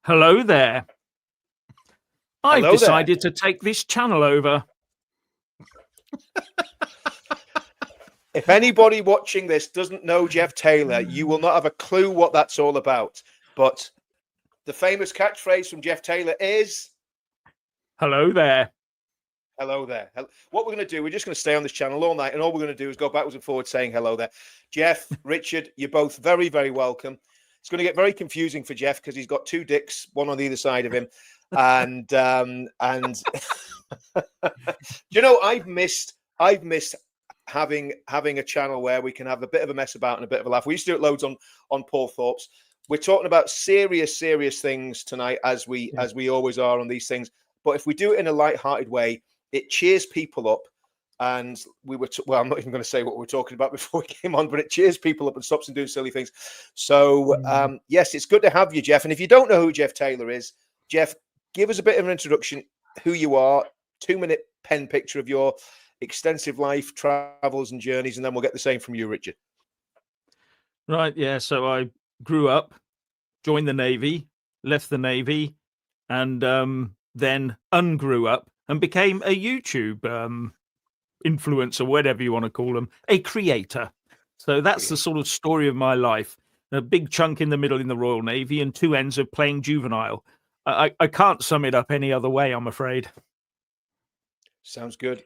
Hello there. I've Hello there. decided to take this channel over. If anybody watching this doesn't know Jeff Taylor, you will not have a clue what that's all about. But the famous catchphrase from Jeff Taylor is, Hello there. hello there. What we're going to do, we're just going to stay on this channel all night, and all we're going to do is go backwards and forwards saying hello there. Jeff, Richard, you're both very, very welcome. It's going to get very confusing for Jeff because he's got two dicks, one on either side of him. And you know, I've missed having a channel where we can have a bit of a mess about and a bit of a laugh. We used to do it loads on Paul Thorpe's. We're talking about serious things tonight, as we always are on these things. But if we do it in a light-hearted way, it cheers people up. And we were well, I'm not even going to say what we're talking about before we came on, but it cheers people up and stops them doing silly things. So yes, it's good to have you, Jeff. And if you don't know who Jeff Taylor is, Jeff, give us a bit of an introduction, who you are, 2-minute pen picture of your extensive life, travels and journeys, and then we'll get the same from you, Richard. Right, yeah. So I grew up, joined the Navy, left the Navy, and then ungrew up and became a YouTube influencer, whatever you want to call them, a creator. So that's the sort of story of my life. A big chunk in the middle in the Royal Navy and two ends of playing juvenile. I can't sum it up any other way, I'm afraid. Sounds good.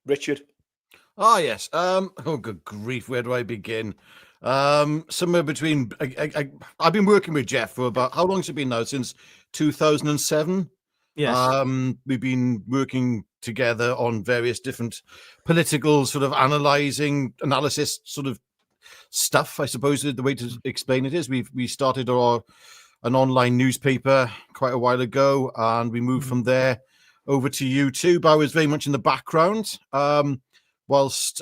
Richard? Ah, yes. Oh, good grief. Where do I begin? Somewhere between... I've been working with Jeff for about... How long has it been now? Since 2007? Yes. We've been working together on various different political sort of analysis sort of stuff, I suppose the way to explain it is. We started an online newspaper quite a while ago, and we moved from there over to YouTube. I was very much in the background, whilst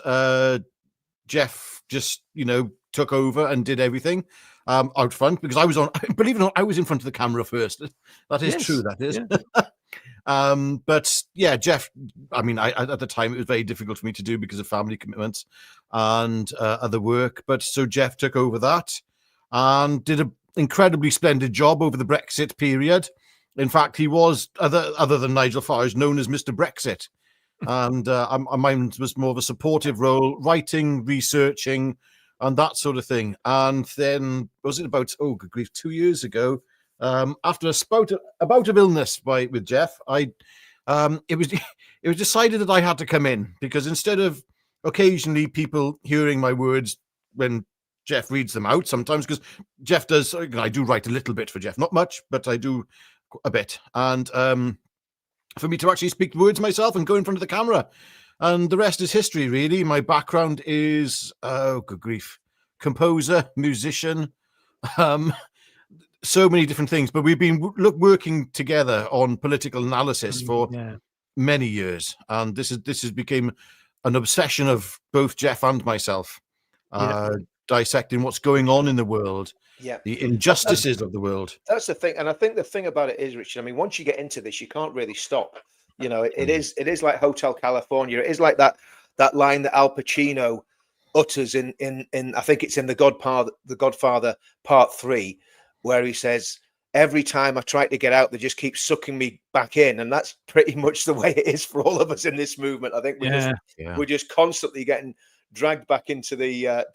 Jeff just, took over and did everything out front, because I was on, believe it or not, I was in front of the camera first. That is true, that is. Yeah. But yeah, Jeff, I mean, at the time it was very difficult for me to do because of family commitments and other work. But so Jeff took over that and did an incredibly splendid job over the Brexit period. In fact, he was, other than Nigel Farage, known as Mr. Brexit. And mine was more of a supportive role, writing, researching, and that sort of thing. And then, was it about, oh, good grief, 2 years ago, after a bout of illness with Jeff, it was decided that I had to come in, because instead of occasionally people hearing my words when Jeff reads them out, sometimes, because Jeff does, I do write a little bit for Jeff, not much, but I do a bit. And for me to actually speak words myself and go in front of the camera. And the rest is history, really. My background is, oh, good grief, composer, musician, so many different things. But we've been working together on political analysis for many years. And this has become an obsession of both Jeff and myself, dissecting what's going on in the world, the injustices of the world. That's the thing. And I think the thing about it is, Richard, I mean, once you get into this, you can't really stop. It is like Hotel California. It is like that line that Al Pacino utters in I think it's in The Godfather Part 3, where he says, every time I try to get out, they just keep sucking me back in. And that's pretty much the way it is for all of us in this movement. I think we're just constantly getting dragged back into the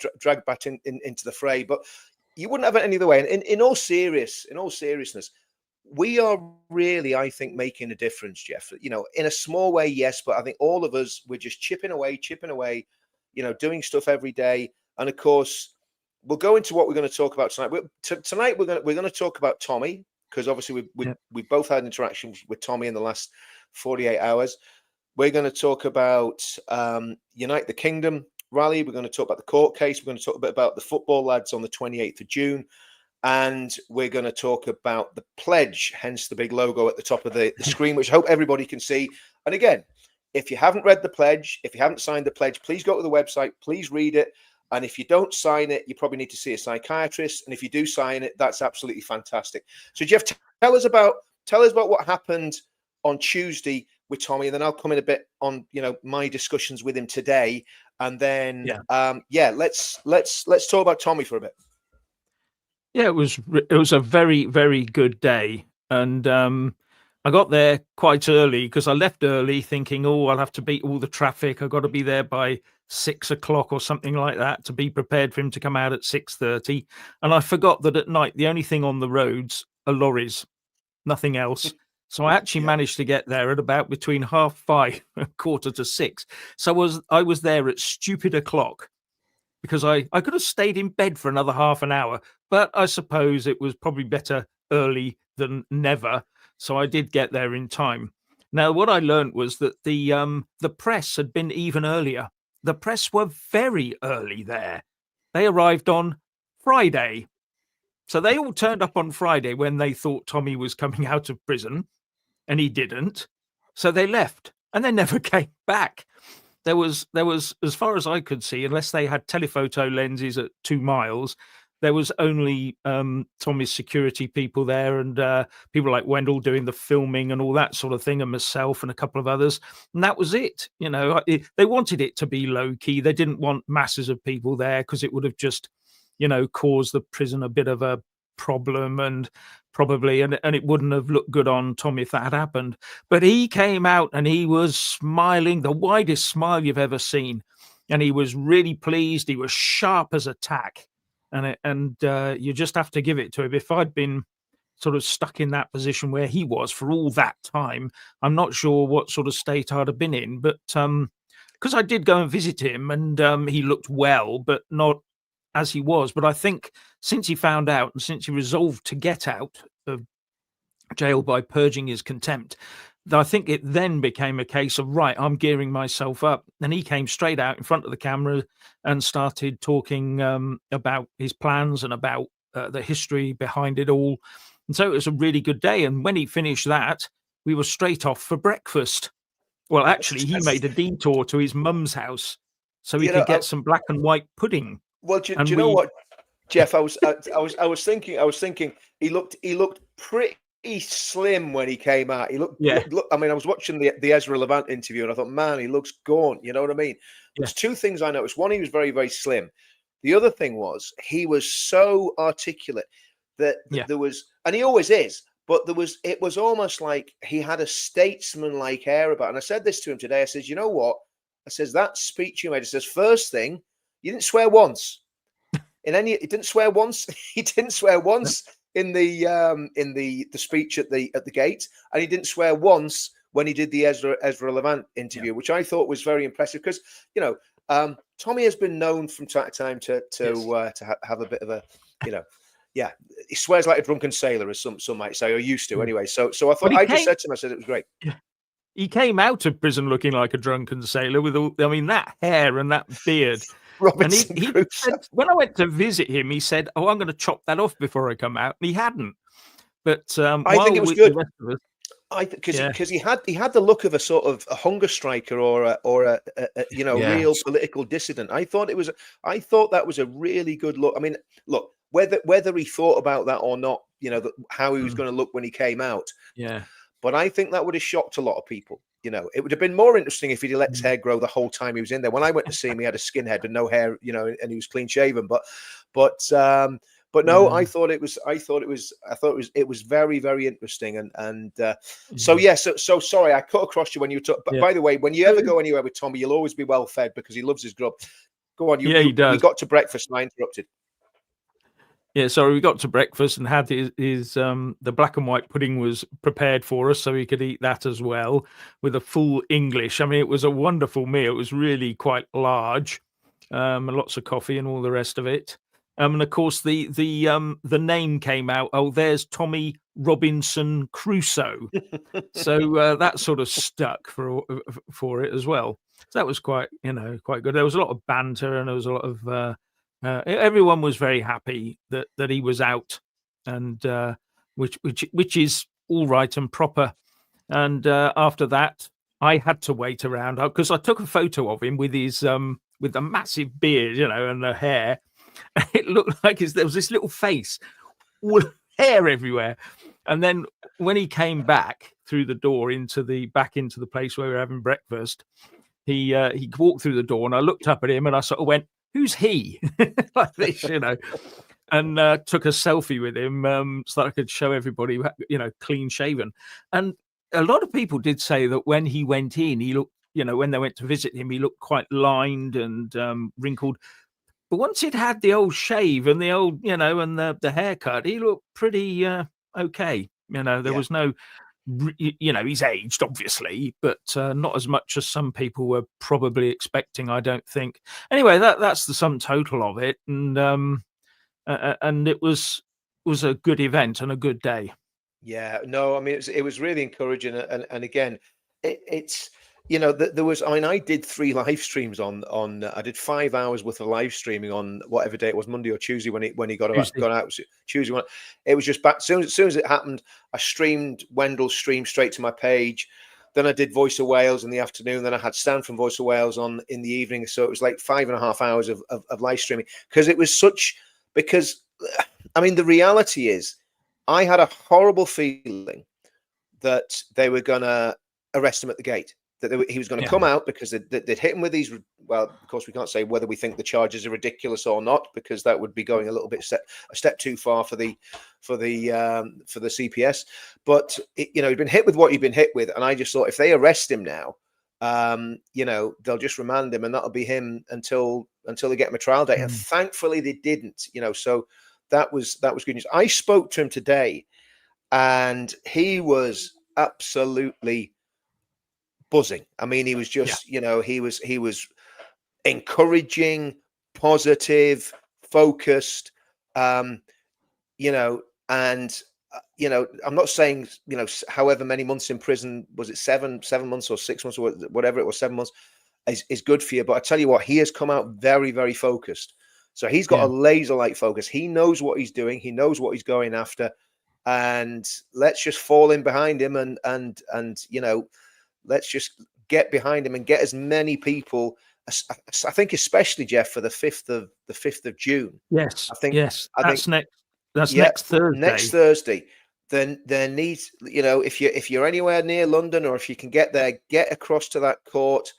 into the fray. But you wouldn't have it any other way. And in all seriousness, we are really, I think, making a difference, Jeff. In a small way, yes, but I think all of us, we're just chipping away, doing stuff every day. And of course, we'll go into what we're going to talk about tonight. Tonight we're going to talk about Tommy, because obviously we both had interactions with Tommy in the last 48 hours. We're going to talk about Unite the Kingdom rally. We're going to talk about the court case. We're going to talk a bit about the football lads on the 28th of June. And we're going to talk about the pledge, hence the big logo at the top of the screen, which I hope everybody can see. And again, if you haven't read the pledge, if you haven't signed the pledge, please go to the website, please read it. And if you don't sign it, you probably need to see a psychiatrist. And if you do sign it, that's absolutely fantastic. So Jeff, tell us about what happened on Tuesday with Tommy, and then I'll come in a bit on my discussions with him today. And then let's talk about Tommy for a bit. Yeah, it was a very, very good day, and I got there quite early because I left early, thinking, "Oh, I'll have to beat all the traffic. I've got to be there by 6 o'clock or something like that to be prepared for him to come out at 6:30." And I forgot that at night the only thing on the roads are lorries, nothing else. So I actually Yeah. managed to get there at about between 5:30 and 5:45. So I was there at stupid o'clock because I could have stayed in bed for another half an hour, but I suppose it was probably better early than never. So I did get there in time. Now, what I learned was that the press had been even earlier. The press were very early there. They arrived on Friday. So they all turned up on Friday when they thought Tommy was coming out of prison, and he didn't. So they left and they never came back. There was, as far as I could see, unless they had telephoto lenses at 2 miles, there was only Tommy's security people there, and people like Wendell doing the filming and all that sort of thing, and myself and a couple of others, and that was it. You know, they wanted it to be low key. They didn't want masses of people there because it would have just, you know, caused the prison a bit of a problem, and probably, and it wouldn't have looked good on Tommy if that had happened. But he came out and he was smiling, the widest smile you've ever seen, and he was really pleased. He was sharp as a tack, and you just have to give it to him. If I'd been sort of stuck in that position where he was for all that time, I'm not sure what sort of state I'd have been in. But because I did go and visit him, and he looked well, but not as he was. But I think since he found out and since he resolved to get out of jail by purging his contempt, I think it then became a case of, right, I'm gearing myself up. And he came straight out in front of the camera and started talking about his plans and about the history behind it all. And so it was a really good day. And when he finished that, we were straight off for breakfast. Well, actually, he made a detour to his mum's house so he You know, could get some black and white pudding. well, do And you know we, what, Jeff? I was thinking he looked pretty slim when he came out. He yeah, I mean, I was watching the Ezra Levant interview, and I thought, man, he looks gaunt. You know what I mean? yeah, There's two things I noticed. One, he was very, very slim. The other thing was he was so articulate that yeah. there was, and he always is, but it was almost like he had a statesman-like air about it. And I said this to him today. I said, you know what? I says, that speech you made, it says, first thing, you didn't swear once. He didn't swear once. He didn't swear once in the speech at the gate, and he didn't swear once when he did the Ezra Levant interview, which I thought was very impressive because, you know, Tommy has been known from time to time to have a bit of a, you know, yeah, he swears like a drunken sailor, as some might say, or used to anyway. So I thought, I just said to him, I said it was great. He came out of prison looking like a drunken sailor with all, I mean, that hair and that beard. Robinson And he Crusoe. said, when I went to visit him, he said, "Oh, I'm going to chop that off before I come out." And he hadn't. But I think it was the good. rest of us, Because he had the look of a sort of a hunger striker or a you know, real political dissident. I thought that was a really good look. I mean, look, whether he thought about that or not, you know, how he was going to look when he came out. yeah. But I think that would have shocked a lot of people. You know, it would have been more interesting if he'd let his hair grow the whole time he was in there. When I went to see him, he had a skinhead and no hair, you know, and he was clean shaven. But no, I thought it was very, very interesting. So yeah, so sorry, I cut across you when you talk. But by the way, when you ever go anywhere with Tommy, you'll always be well fed because he loves his grub. Go on, he does. We got to breakfast and I interrupted. Yeah, so we got to breakfast and had his the black and white pudding was prepared for us, so we could eat that as well with a full English. I mean, it was a wonderful meal. It was really quite large, and lots of coffee and all the rest of it. And of course, the name came out. Oh, there's Tommy Robinson Crusoe. So that sort of stuck for it as well. So that was quite good. There was a lot of banter and there was a lot of. Everyone was very happy that he was out, and which is all right and proper. And after that, I had to wait around because I took a photo of him with his with the massive beard, you know, and the hair. It looked like there was this little face, all hair everywhere. And then when he came back through the door into the place where we were having breakfast, he walked through the door, and I looked up at him and I sort of went, "Who's he?" like this, you know. and took a selfie with him so that I could show everybody, clean shaven. And a lot of people did say that when he went in, he looked, when they went to visit him, he looked quite lined and wrinkled. But once he'd had the old shave and the old, and the haircut, he looked pretty okay. There was no, he's aged, obviously, but not as much as some people were probably expecting, I don't think. Anyway, that's the sum total of it. And it was a good event and a good day. Yeah, no, I mean, it was really encouraging. And again, it's, there was, I mean, I did 3 live streams I did 5 hours worth of live streaming on whatever day it was, Monday or Tuesday when he got out, Tuesday one. It was just back, as soon as it happened, I streamed Wendell's stream straight to my page. Then I did Voice of Wales in the afternoon. Then I had Stan from Voice of Wales on in the evening. So it was like 5.5 hours of live streaming, because it was because, I mean, the reality is, I had a horrible feeling that they were going to arrest him at the gate, that he was going to come out, because they'd hit him with these. Well, of course, we can't say whether we think the charges are ridiculous or not, because that would be going a little bit a step too far for the CPS. But he'd been hit with what he'd been hit with, and I just thought, if they arrest him now, they'll just remand him, and that'll be him until they get him a trial date. And thankfully, they didn't. So. That was good news. I spoke to him today, and he was absolutely buzzing. I mean, he was just, he was encouraging, positive, focused, and I'm not saying, however many months in prison, was it 7 months or 6 months or whatever it was, 7 months is good for you. But I tell you what, he has come out very, very focused. So he's got a laser-like focus. He knows what he's doing. He knows what he's going after, and let's just fall in behind him and let's just get behind him and get as many people. I think, especially Jeff, for the 5th of June. Yes, I think that's next Thursday. Next Thursday. Then there needs, if you're anywhere near London, or if you can get there, get across to that court.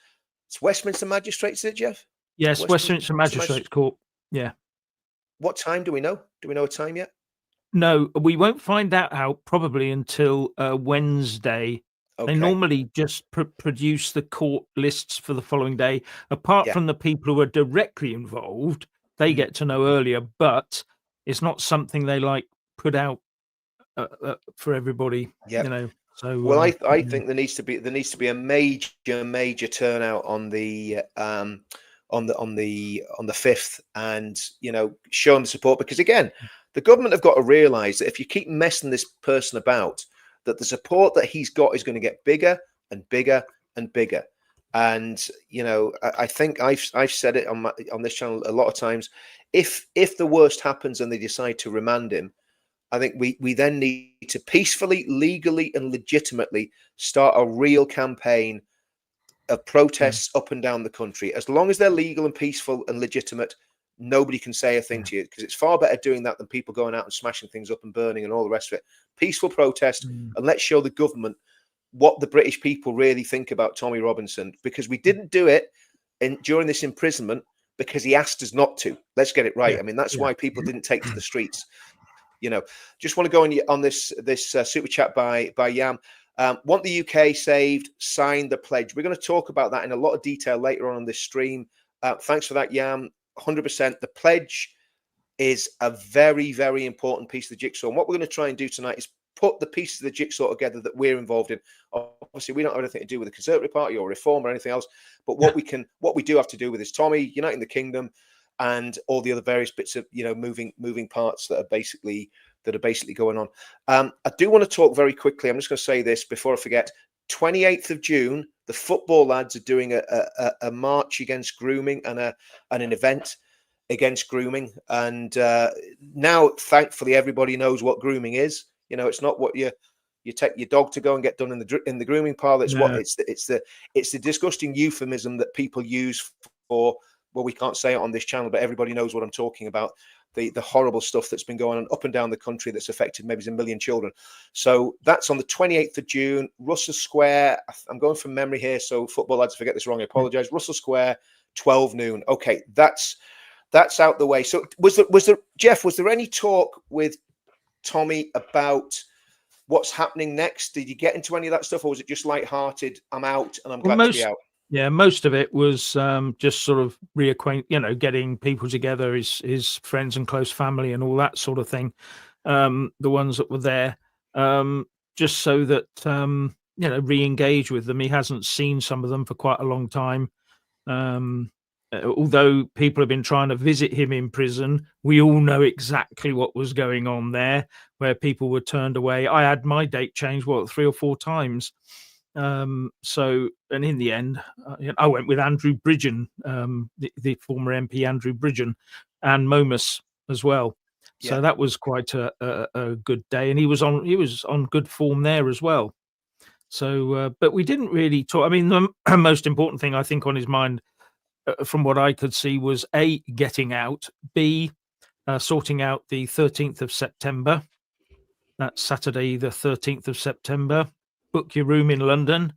It's Westminster Magistrates, is it, Jeff? Yes, Westminster Magistrates Court. Yeah. What time do we know? Do we know a time yet? No, we won't find that out probably until Wednesday. Okay. They normally just produce the court lists for the following day. Apart from the people who are directly involved, they get to know earlier, but it's not something they put out for everybody. Yeah. So well, I think there needs to be a major turnout on the 5th, and show them the support, because again, the government have got to realize that if you keep messing this person about, that the support that he's got is going to get bigger and bigger and bigger. And I think I've said it on this channel a lot of times. If the worst happens and they decide to remand him, I think we then need to peacefully, legally, and legitimately start a real campaign of protests up and down the country. As long as they're legal and peaceful and legitimate, nobody can say a thing to you, because it's far better doing that than people going out and smashing things up and burning and all the rest of it. Peaceful protest, and let's show the government what the British people really think about Tommy Robinson, because we didn't do it during this imprisonment because he asked us not to. Let's get it right. I mean, that's why people didn't take to the streets. Just want to go on this super chat by Yam. Want the UK saved, sign the pledge. We're going to talk about that in a lot of detail later on this stream. Thanks for that, Yam. 100%. The pledge is a very, very important piece of the jigsaw. And what we're going to try and do tonight is put the pieces of the jigsaw together that we're involved in. Obviously, we don't have anything to do with the Conservative Party or Reform or anything else. But what we do have to do with is Tommy, uniting the kingdom, and all the other various bits of moving parts that are basically going on. I do want to talk very quickly. I'm just going to say this before I forget. 28th of June, the football lads are doing a march against grooming and an event against grooming. And now, thankfully, everybody knows what grooming is. It's not what you take your dog to go and get done in the grooming parlor. It's it's the disgusting euphemism that people use for, well, we can't say it on this channel, but everybody knows what I'm talking about. The horrible stuff that's been going on up and down the country that's affected maybe 1 million children. So that's on the 28th of June, Russell Square. I'm going from memory here, so football lads, forget this wrong, I apologize. Russell Square, 12 noon. Okay, that's that's out the way. So was there Jeff? Was there any talk with Tommy about what's happening next? Did you get into any of that stuff, or was it just light-hearted? I'm out, and I'm glad to be out. Yeah, most of it was just sort of getting people together, his friends and close family and all that sort of thing. The ones that were there, just so that re-engage with them. He hasn't seen some of them for quite a long time. Although people have been trying to visit him in prison, we all know exactly what was going on there, where people were turned away. I had my date changed 3 or 4 times. And in the end, I went with Andrew Bridgen, the former MP Andrew Bridgen, and Momus as well. So that was quite a good day, and he was on good form there as well. So, but we didn't really talk. I mean, the most important thing I think on his mind, from what I could see, was A, getting out, B, sorting out the 13th of September. That's Saturday, the 13th of September. Book your room in London,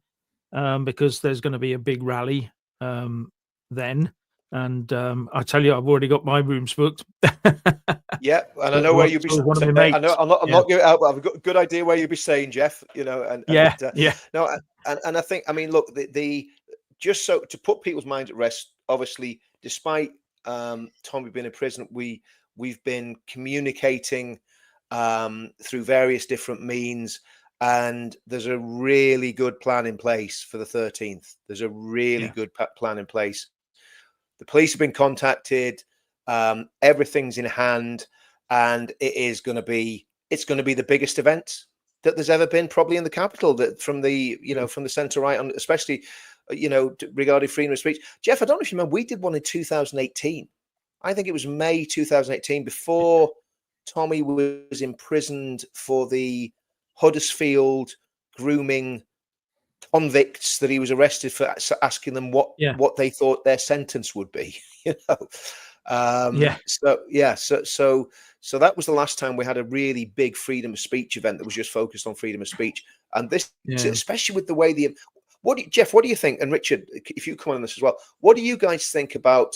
because there's going to be a big rally then. And I tell you, I've already got my rooms booked. Yeah, and I know where you'll be. I know I'm not giving out, but I've got a good idea where you'll be staying, Jeff. And No, and I think, I mean, look, the just so to put people's minds at rest. Obviously, despite Tommy being in prison, we've been communicating through various different means, and there's a really good plan in place for the 13th. There's a really good plan in place. The police have been contacted. Everything's in hand, and it's going to be the biggest event that there's ever been, probably in the capital. That from the centre right on, especially regarding freedom of speech. Jeff, I don't know if you remember, we did one in 2018. I think it was May 2018, before Tommy was imprisoned for the Huddersfield grooming convicts that he was arrested for, asking them what they thought their sentence would be. So that was the last time we had a really big freedom of speech event that was just focused on freedom of speech. And this, especially with the way Jeff, what do you think? And Richard, if you come on this as well, what do you guys think about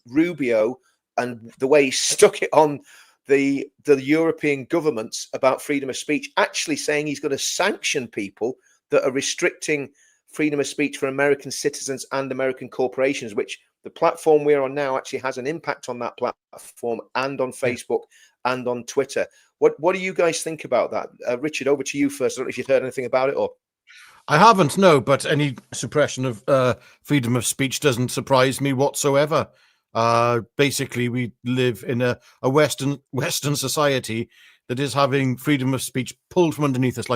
Rubio and the way he stuck it on the European governments about freedom of speech, actually saying he's going to sanction people that are restricting freedom of speech for American citizens and American corporations, which the platform we're on now actually has an impact on that platform and on Facebook and on Twitter. What do you guys think about that? Richard, over to you first. I don't know if you've heard anything about it or... I haven't, no, but any suppression of freedom of speech doesn't surprise me whatsoever. Basically, we live in a Western society that is having freedom of speech pulled from underneath us,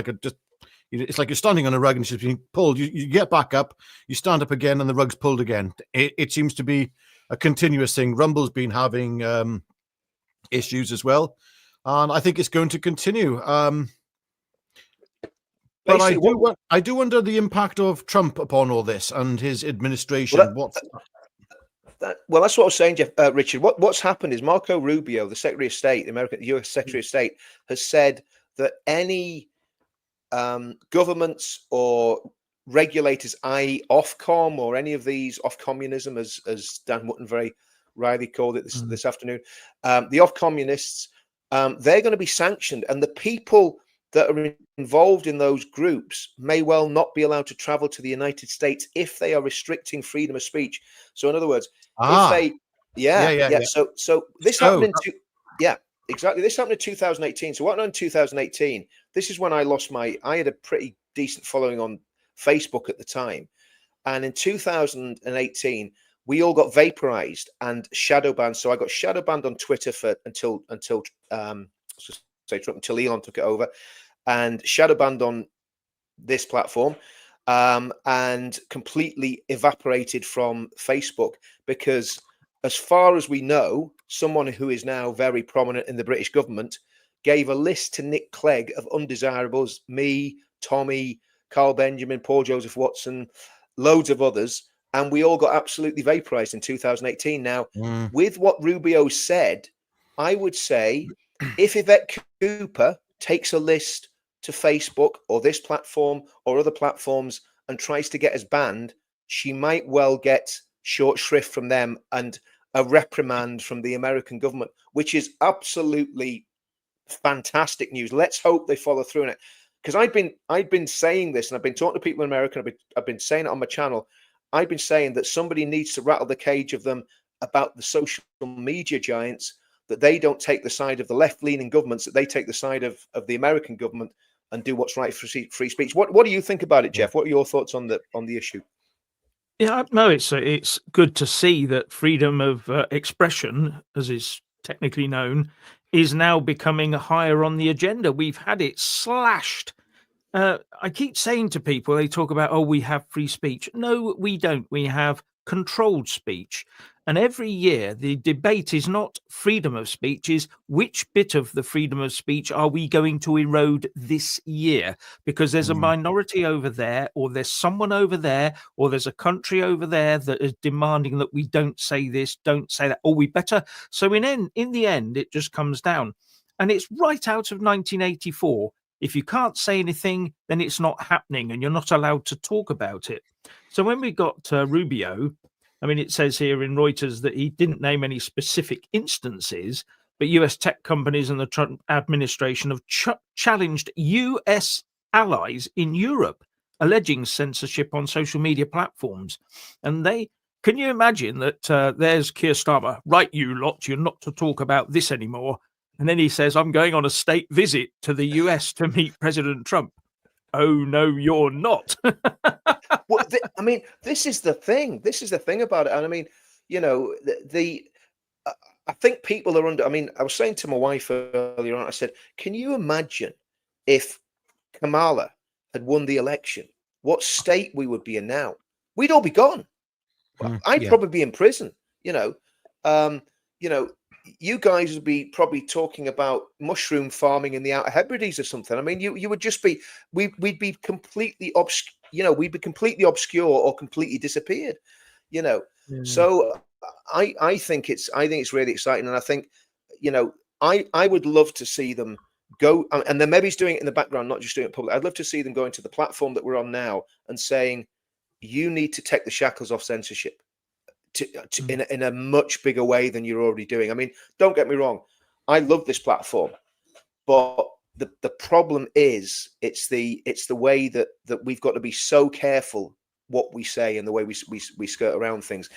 it's like you're standing on a rug and it's just being pulled. You get back up, you stand up again, and the rug's pulled again. It seems to be a continuous thing. Rumble's been having issues as well, and I think it's going to continue. But I do wonder the impact of Trump upon all this and his administration. Well, that's what I was saying, Jeff, Richard. What's happened is Marco Rubio, the Secretary of State, the U.S. Secretary of State, has said that any governments or regulators, i.e. Ofcom or any of these, Ofcommunism, as Dan Mutton very rightly called it this afternoon, the Ofcommunists, they're going to be sanctioned, and the people that are involved in those groups may well not be allowed to travel to the United States if they are restricting freedom of speech. So in other words, if they, So this happened exactly. This happened in 2018. So what happened in 2018? This is when I had a pretty decent following on Facebook at the time. And in 2018, we all got vaporized and shadow banned. So I got shadow banned on Twitter until Elon took it over, and shadow banned on this platform, and completely evaporated from Facebook, because as far as we know, someone who is now very prominent in the British government gave a list to Nick Clegg of undesirables, me, Tommy, Carl Benjamin, Paul Joseph Watson, loads of others, and we all got absolutely vaporized in 2018. Now, with what Rubio said, I would say if Yvette Cooper takes a list to Facebook or this platform or other platforms and tries to get us banned, she might well get short shrift from them and a reprimand from the American government, which is absolutely fantastic news. Let's hope they follow through on it. Because I'd been saying this, and I've been talking to people in America, and I've been saying it on my channel. I've been saying that somebody needs to rattle the cage of them about the social media giants, that they don't take the side of the left-leaning governments, that they take the side of the American government and do what's right for free speech. What do you think about it, Jeff? What are your thoughts on the issue? Yeah, no, it's good to see that freedom of expression, as is technically known, is now becoming higher on the agenda. We've had it slashed. I keep saying to people, they talk about, oh, we have free speech. No, we don't. We have controlled speech. And every year, the debate is not freedom of speech, is which bit of the freedom of speech are we going to erode this year? Because there's a minority over there, or there's someone over there, or there's a country over there that is demanding that we don't say this, don't say that, or we better. So in the end, it just comes down. And it's right out of 1984. If you can't say anything, then it's not happening and you're not allowed to talk about it. So when we got Rubio, I mean, it says here in Reuters that he didn't name any specific instances, but US tech companies and the Trump administration have challenged US allies in Europe, alleging censorship on social media platforms. And can you imagine that there's Keir Starmer, right, you lot, you're not to talk about this anymore. And then he says, I'm going on a state visit to the US to meet President Trump. Oh, no, you're not. Well, I mean, this is the thing. This is the thing about it. And I mean, you know, I think people are under. I mean, I was saying to my wife earlier on, I said, can you imagine if Kamala had won the election, what state we would be in now? We'd all be gone. I'd probably be in prison, you know. You guys would be probably talking about mushroom farming in the Outer Hebrides or something. I mean, you would just be, we'd be completely we'd be completely obscure or completely disappeared, you know. So I think it's really exciting, and I think, you know, I would love to see them go, and then maybe he's doing it in the background, not just doing it public. I'd love to see them going to the platform that we're on now and saying, you need to take the shackles off censorship. In a much bigger way than you're already doing. I mean, don't get me wrong, I love this platform, but the problem is it's the way that we've got to be so careful what we say and the way we skirt around things,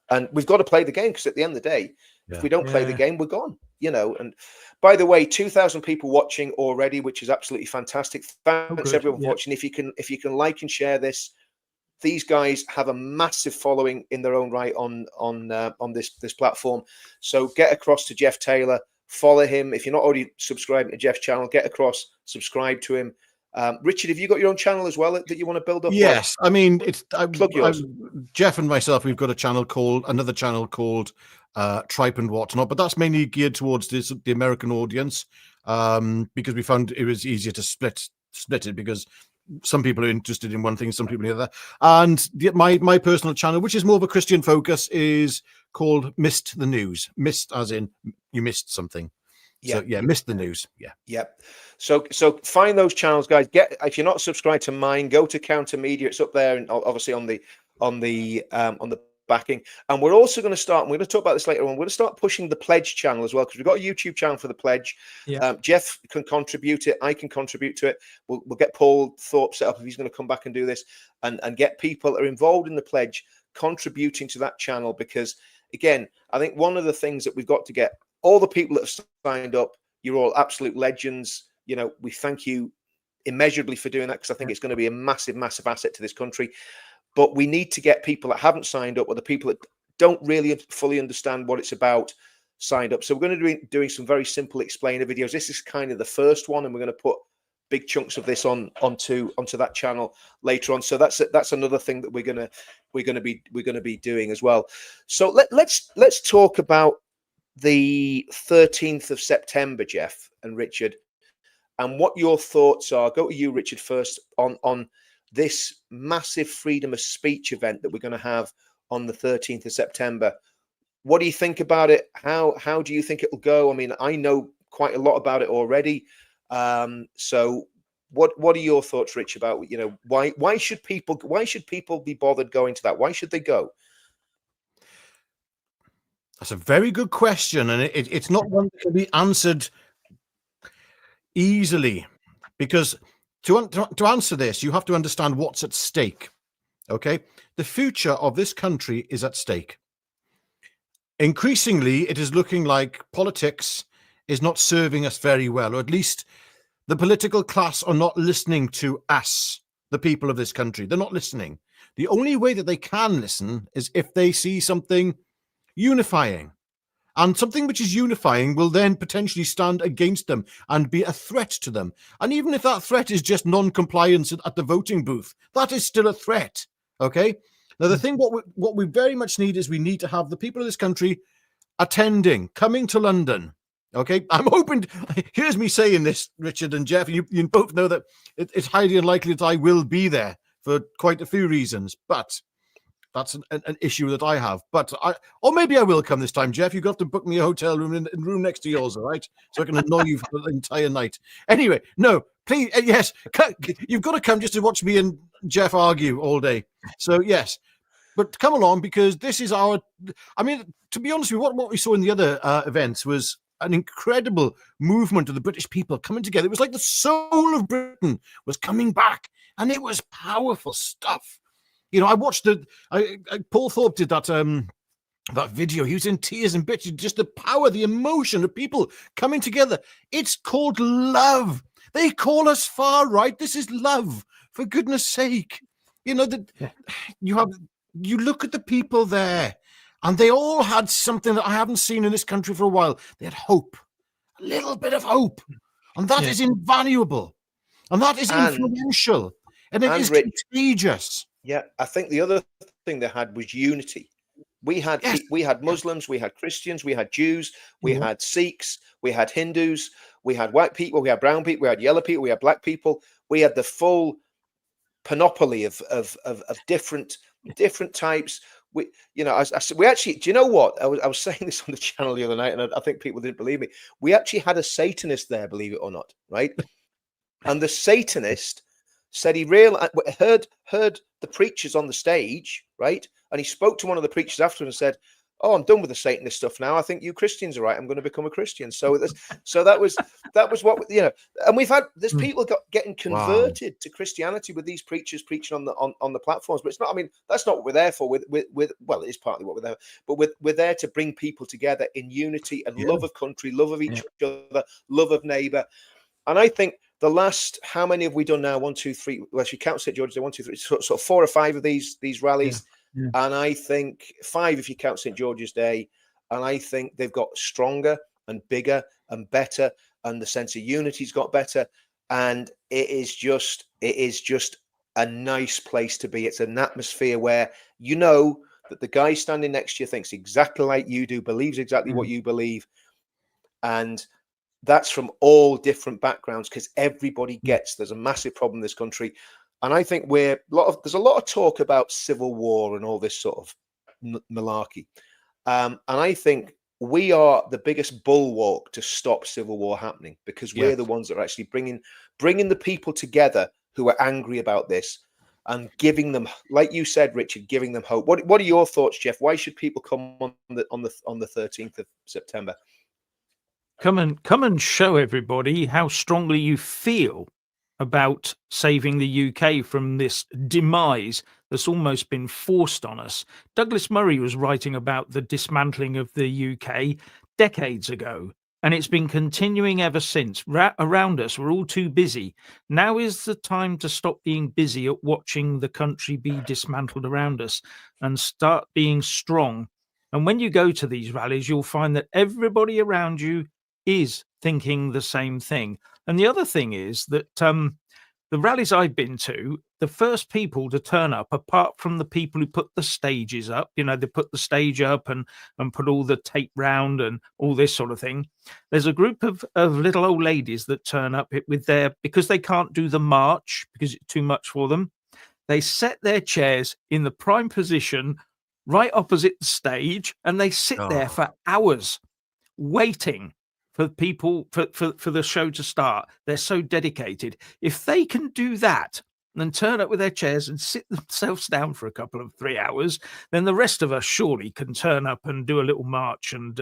and we've got to play the game, because at the end of the day, if we don't play the game, we're gone, you know. And by the way, 2,000 people watching already, which is absolutely fantastic. Thanks everyone for watching. If you can like and share this. These guys have a massive following in their own right on this platform. So get across to Jeff Taylor, follow him. If you're not already subscribing to Jeff's channel, get across, subscribe to him. Richard, have you got your own channel as well that you want to build up? Yes, I mean, plug yours. Jeff and myself, we've got another channel called Tripe and Whatnot, but that's mainly geared towards the American audience, because we found it was easier to split it, because some people are interested in one thing, some people in the other. And my personal channel, which is more of a Christian focus, is called Missed the News. Missed as in you missed something. Yeah. So, Missed the News. Yeah. Yep. So find those channels, guys. If you're not subscribed to mine, go to Counter Media. It's up there, and obviously on the backing. And we're also going to start, and we're going to talk about this later on, we're going to start pushing the Pledge channel as well, because we've got a YouTube channel for the Pledge. Jeff can contribute it, I can contribute to it. We'll get Paul Thorpe set up if he's going to come back and do this, and get people that are involved in the Pledge contributing to that channel, because again, I think one of the things that we've got to get, all the people that have signed up, you're all absolute legends. You know, we thank you immeasurably for doing that, because I think it's going to be a massive asset to this country. But we need to get people that haven't signed up, or the people that don't really fully understand what it's about, signed up. So we're going to be doing some very simple explainer videos. This is kind of the first one, and we're going to put big chunks of this onto that channel later on. So that's another thing that we're going to be doing as well. So let's talk about the 13th of September, Jeff and Richard, and what your thoughts are. Go to you, Richard, first on this massive freedom of speech event that we're going to have on the 13th of September. What do you think about it? How do you think it'll go? I mean, I know quite a lot about it already. So what are your thoughts, Rich, about, you know, why should people be bothered going to that? Why should they go? That's a very good question, and it's not one that can be answered easily, because to answer this, you have to understand what's at stake. Okay, the future of this country is at stake. Increasingly, it is looking like politics is not serving us very well, or at least the political class are not listening to us, the people of this country. They're not listening. The only way that they can listen is if they see something unifying. And something which is unifying will then potentially stand against them and be a threat to them. And even if that threat is just non-compliance at the voting booth, that is still a threat. Okay? Now, the thing, what we very much need is we need to have the people of this country attending, coming to London. Okay? I'm hoping, here's me saying this, Richard and Jeff, you both know that it's highly unlikely that I will be there for quite a few reasons, but that's an issue that I have. But or maybe I will come this time, Jeff. You've got to book me a hotel room in room next to yours, all right? So I can annoy you for the entire night. Anyway, no, please, yes, you've got to come just to watch me and Jeff argue all day. So yes, but come along, because this is our. I mean, to be honest with you, what we saw in the other events was an incredible movement of the British people coming together. It was like the soul of Britain was coming back, and it was powerful stuff. You know, I watched Paul Thorpe did that that video. He was in tears and bits. Just the power, the emotion of people coming together. It's called love. They call us far right. This is love, for goodness sake. You know that you look at the people there, and they all had something that I haven't seen in this country for a while. They had hope, a little bit of hope, and that is invaluable, and that is influential, and it is contagious. Yeah, I think the other thing they had was unity. We had Muslims, we had Christians, we had Jews, we had Sikhs, we had Hindus, we had white people, we had brown people, we had yellow people, we had black people. We had the full panoply of different types. We actually, do you know what? I was saying this on the channel the other night, and I think people didn't believe me. We actually had a Satanist there, believe it or not, right? And the Satanist said he heard the preachers on the stage, right? And he spoke to one of the preachers after and said, "Oh, I'm done with the Satanist stuff now. I think you Christians are right. I'm going to become a Christian." So that was what, you know. And there's people getting converted to Christianity with these preachers preaching on the platforms. But it's not. I mean, that's not what we're there for. Well, it is partly what we're there, but we're there to bring people together in unity and love of country, love of each other, love of neighbour. And I think the last, how many have we done now? 1, 2, 3. Well, if you count St. George's Day, 1, 2, 3, sort of 4 or 5 of these rallies. Yeah. And I think 5 if you count St. George's Day. And I think they've got stronger and bigger and better, and the sense of unity's got better. And it is just a nice place to be. It's an atmosphere where you know that the guy standing next to you thinks exactly like you do, believes exactly what you believe. And that's from all different backgrounds, because everybody gets there's a massive problem in this country. And I think there's a lot of talk about civil war and all this sort of malarkey. And I think we are the biggest bulwark to stop civil war happening, because we're the ones that are actually bringing the people together who are angry about this and giving them, like you said, Richard, giving them hope. What are your thoughts, Jeff? Why should people come on the 13th of September? Come and show everybody how strongly you feel about saving the UK from this demise that's almost been forced on us. Douglas Murray was writing about the dismantling of the UK decades ago, and it's been continuing ever since. Around us, we're all too busy. Now is the time to stop being busy at watching the country be dismantled around us and start being strong. And when you go to these rallies, you'll find that everybody around you is thinking the same thing. And the other thing is that the rallies I've been to, the first people to turn up, apart from the people who put the stages up, you know, they put the stage up and put all the tape round and all this sort of thing. There's a group of little old ladies that turn up because they can't do the march because it's too much for them. They set their chairs in the prime position right opposite the stage, and they sit there for hours waiting for people for the show to start. They're so dedicated. If they can do that, and turn up with their chairs and sit themselves down for a couple of 3 hours, then the rest of us surely can turn up and do a little march and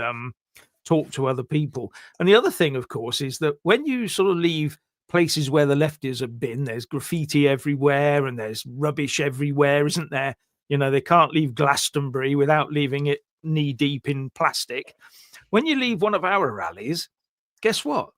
talk to other people. And the other thing, of course, is that when you sort of leave places where the lefties have been, there's graffiti everywhere and there's rubbish everywhere, isn't there? You know, they can't leave Glastonbury without leaving it knee deep in plastic. When you leave one of our rallies, guess what?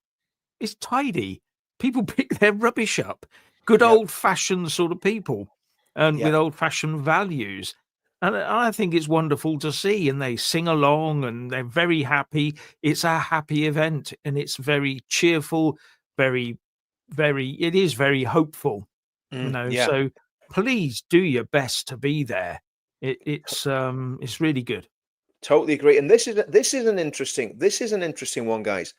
It's tidy. People pick their rubbish up. Good old fashioned sort of people and with old fashioned values. And I think it's wonderful to see. And they sing along and they're very happy. It's a happy event and it's very cheerful, it is very hopeful, you know. So please do your best to be there. It's really good. Totally agree. And this is an interesting one, guys.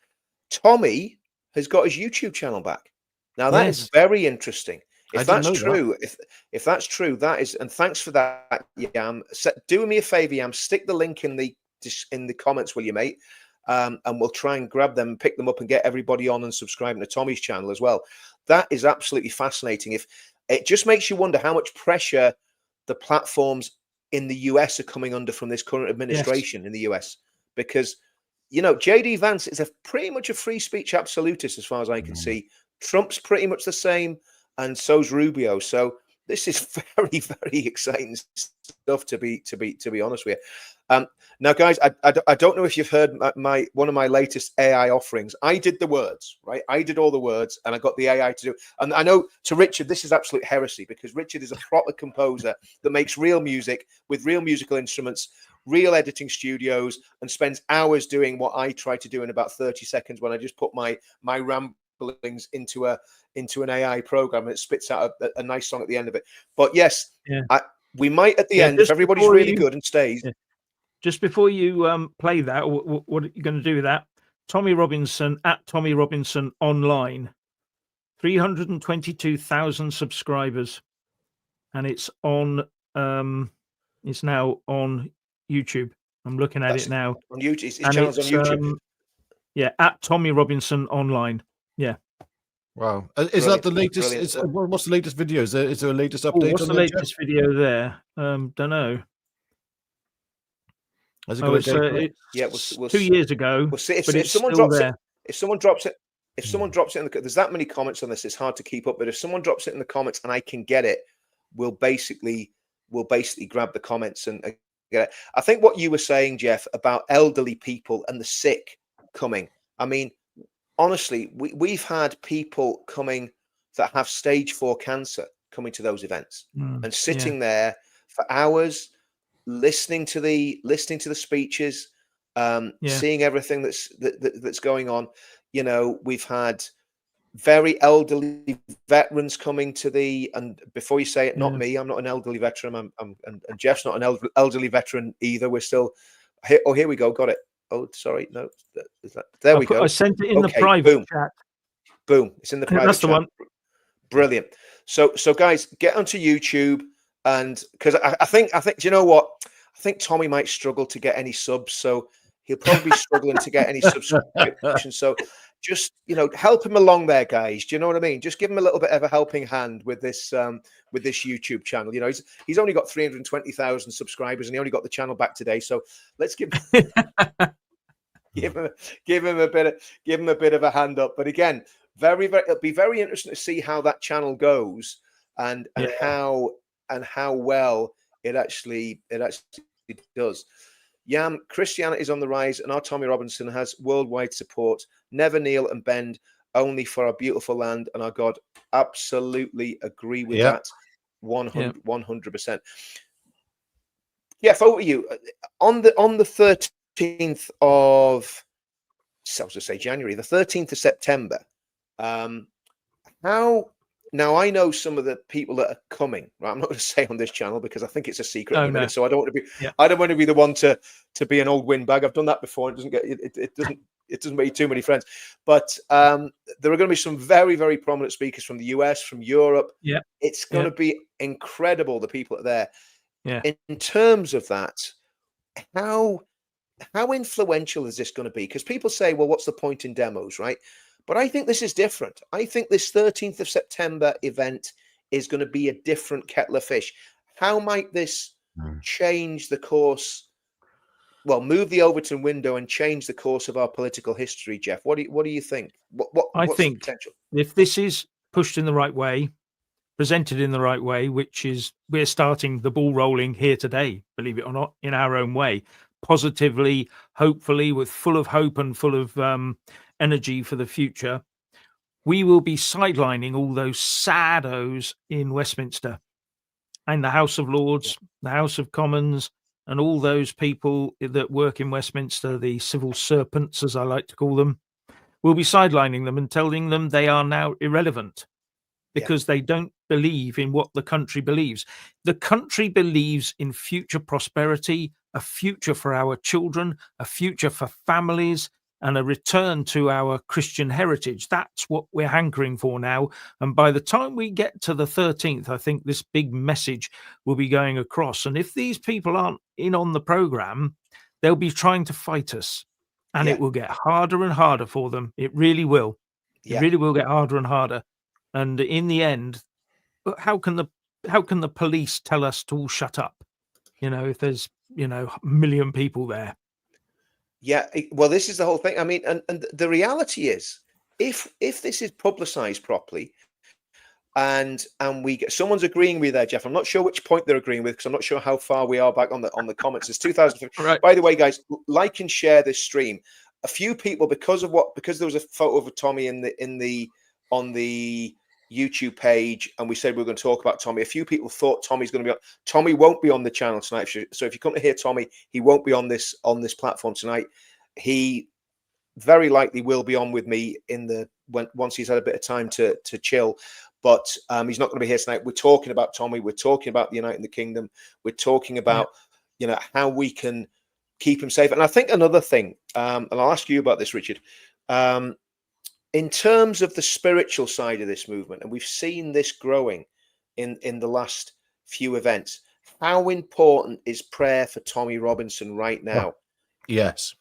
Tommy has got his YouTube channel back. Now that is very interesting. If that's true, if that's true, that is, and thanks for that, Yam. Do me a favor, Yam. Stick the link in the comments, will you, mate? And we'll try and grab them, pick them up, and get everybody on and subscribing to Tommy's channel as well. That is absolutely fascinating. If it just makes you wonder how much pressure the platforms in the US are coming under from this current administration in the US, because you know JD Vance is pretty much a free speech absolutist as far as I can see. Trump's pretty much the same, and so's Rubio. So this is very, very exciting stuff to be honest with you. Now, guys, I don't know if you've heard one of my latest AI offerings. I did the words, right? I did all the words, and I got the AI to do. And I know to Richard, this is absolute heresy because Richard is a proper composer that makes real music with real musical instruments, real editing studios, and spends hours doing what I try to do in about 30 seconds when I just put my ramblings into an AI program and it spits out a nice song at the end of it. But yes, we might at the end, if everybody's really good and stays. Yeah. Just before you play that, what are you going to do with that? Tommy Robinson at Tommy Robinson online, 322,000 subscribers, and it's on. It's now on YouTube. I'm looking at it now on YouTube. His channel's on YouTube. At Tommy Robinson online. Yeah. Wow. Is that the latest? What's the latest video? Is there a latest update? What's the latest video there? Don't know. Has it it's 2 years ago. We'll see if someone drops it. If someone drops it in the, there's that many comments on this, it's hard to keep up. But if someone drops it in the comments and I can get it, we'll basically grab the comments and get it. I think what you were saying, Jeff, about elderly people and the sick coming. I mean, honestly, we've had people coming that have stage 4 cancer coming to those events and sitting there for hours, listening to the speeches, seeing everything that's going on. You know, we've had very elderly veterans coming to and before you say it, not me, I'm not an elderly veteran. And Jeff's not an elderly veteran either. We're still here. Oh, here we go. Got it. Oh, sorry. No, there we go. I sent it in the private chat. Boom. It's in the private That's chat. The one. Brilliant. So guys, get onto YouTube, and because I think do you know what? I think Tommy might struggle to get any subs, so he'll probably be struggling to get any subscriptions. So just, you know, help him along there, guys. Do you know what I mean? Just give him a little bit of a helping hand with this YouTube channel. You know, he's only got 320,000 subscribers, and he only got the channel back today. So let's give him a bit of a hand up. But again, it'll be very interesting to see how that channel goes and how well it actually does. Yam, Christianity is on the rise, and our Tommy Robinson has worldwide support. Never kneel and bend, only for our beautiful land and our God. Absolutely agree with that. 100%. Jeff, over to you. On the 13th of, I was to say January, the 13th of September. Now I know some of the people that are coming. Right, I'm not going to say on this channel because I think it's a secret at the minute. So I don't want to be. I don't want to be the one to be an old windbag. I've done that before. It doesn't make you too many friends. But there are going to be some very, very prominent speakers from the US, from Europe. Yeah, it's going to be incredible. The people that are there. Yeah. In terms of that, how influential is this going to be? Because people say, well, what's the point in demos, right? But I think this is different. I think this 13th of September event is going to be a different kettle of fish. How might this change the course? Well, move the Overton window and change the course of our political history, Jeff. What do you think? I What's the think potential? if this is pushed in the right way, presented in the right way, which is we're starting the ball rolling here today, believe it or not, in our own way, positively, hopefully, with full of hope and full of energy for the future, we will be sidelining all those saddos in Westminster and the House of Lords, the House of Commons, and all those people that work in Westminster, the civil serpents, as I like to call them. We'll be sidelining them and telling them they are now irrelevant because they don't believe in what the country believes. The country believes in future prosperity, a future for our children, a future for families, and a return to our Christian heritage. That's what we're hankering for now. And by the time we get to the 13th, I think this big message will be going across. And if these people aren't in on the program, they'll be trying to fight us. And it will get harder and harder for them. It really will. It really will get harder and harder. And in the end, how can the police tell us to all shut up? If there's a million people there. Yeah, well, this is the whole thing. I mean, and the reality is, if this is publicized properly, and we get someone's agreeing with there, Jeff. I'm not sure which point they're agreeing with because I'm not sure how far we are back on the comments. It's 2015. Right. By the way, guys, like and share this stream. A few people, because there was a photo of Tommy on the YouTube page, and we said we were going to talk about Tommy. A few people thought Tommy's going to be on. Tommy won't be on the channel tonight. So if you come to hear Tommy, he won't be on this platform tonight. He very likely will be on with me once he's had a bit of time to chill. But he's not going to be here tonight. We're talking about Tommy. We're talking about the Uniting the Kingdom. We're talking about how we can keep him safe. And I think another thing, and I'll ask you about this, Richard. In terms of the spiritual side of this movement, and we've seen this growing in the last few events, how important is prayer for Tommy Robinson right now? Yes.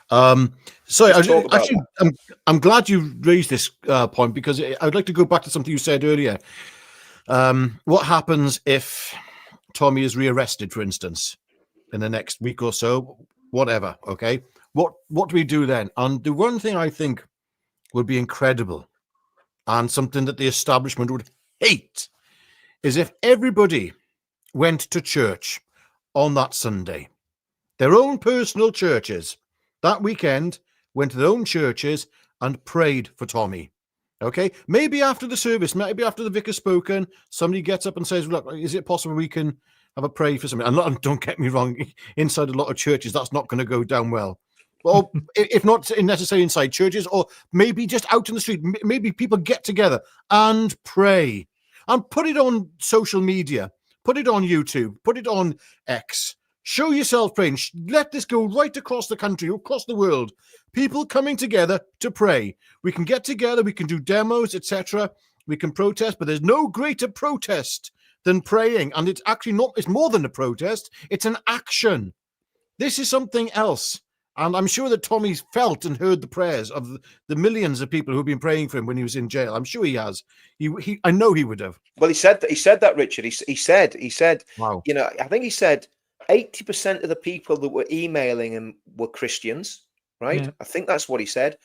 Sorry, I'm glad you raised this point because I'd like to go back to something you said earlier. What happens if Tommy is rearrested, for instance, in the next week or so, whatever? Okay, what do we do then? And the one thing I think would be incredible and something that the establishment would hate is if everybody went to church on that Sunday, their own personal churches, that weekend, went to their own churches and prayed for Tommy. Okay, maybe after the service, maybe after the vicar spoken, somebody gets up and says, look, is it possible we can have a pray for something? And don't get me wrong, inside a lot of churches, that's not going to go down well. Well, if not necessarily inside churches, or maybe just out in the street, maybe people get together and pray and put it on social media, put it on YouTube, put it on X. Show yourself praying. Let this go right across the country, across the world. People coming together to pray. We can get together, we can do demos, etc. We can protest, but there's no greater protest than praying. And it's actually not, it's more than a protest, it's an action. This is something else. And I'm sure that Tommy's felt and heard the prayers of the millions of people who've been praying for him when he was in jail. I'm sure he has. I know he would have. Well, he said that, Richard. He said, wow. I think he said 80% of the people that were emailing him were Christians, right? Yeah. I think that's what he said.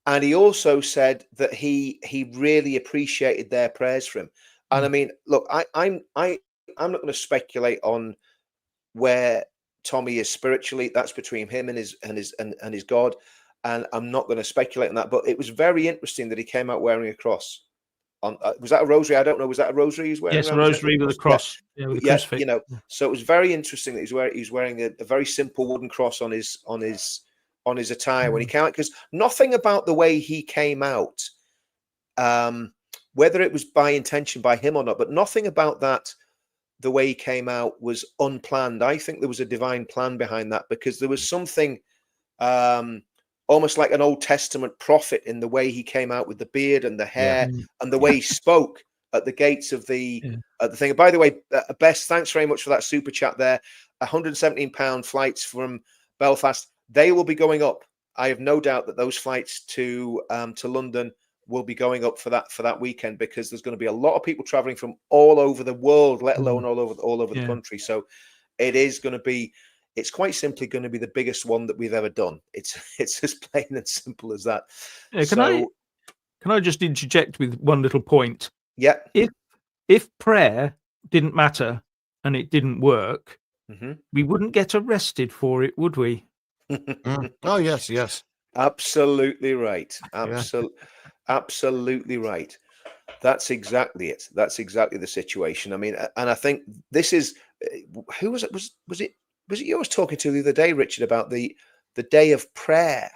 And he also said that he really appreciated their prayers for him. And I mean, look, I'm not going to speculate on where Tommy is spiritually. That's between him and his God, and I'm not going to speculate on that. But it was very interesting that he came out wearing a cross. Was that a rosary? I don't know. Was that a rosary he was wearing? Yes, a rosary with a cross. Yeah, with a crucifix. So it was very interesting that he's wearing a very simple wooden cross on his attire when he came out, because nothing about the way he came out, whether it was by intention by him or not, but nothing about that. The way he came out was unplanned. I think there was a divine plan behind that, because there was something almost like an Old Testament prophet in the way he came out with the beard and the hair and the way he spoke at the gates of the thing. And by the way, Bess, thanks very much for that super chat there. £117 flights from Belfast. They will be going up. I have no doubt that those flights to London will be going up for that weekend, because there's going to be a lot of people traveling from all over the world, let alone all over the country. So it's quite simply going to be the biggest one that we've ever done. It's as plain and simple as that. Yeah, can I just interject with one little point? Yeah. If prayer didn't matter and it didn't work, Mm-hmm. we wouldn't get arrested for it, would we? Oh, yes. Absolutely right. Absolutely right. That's exactly it. That's exactly the situation. I mean, and I think this is, who was it? Was it you I was talking to the other day, Richard, about the day of prayer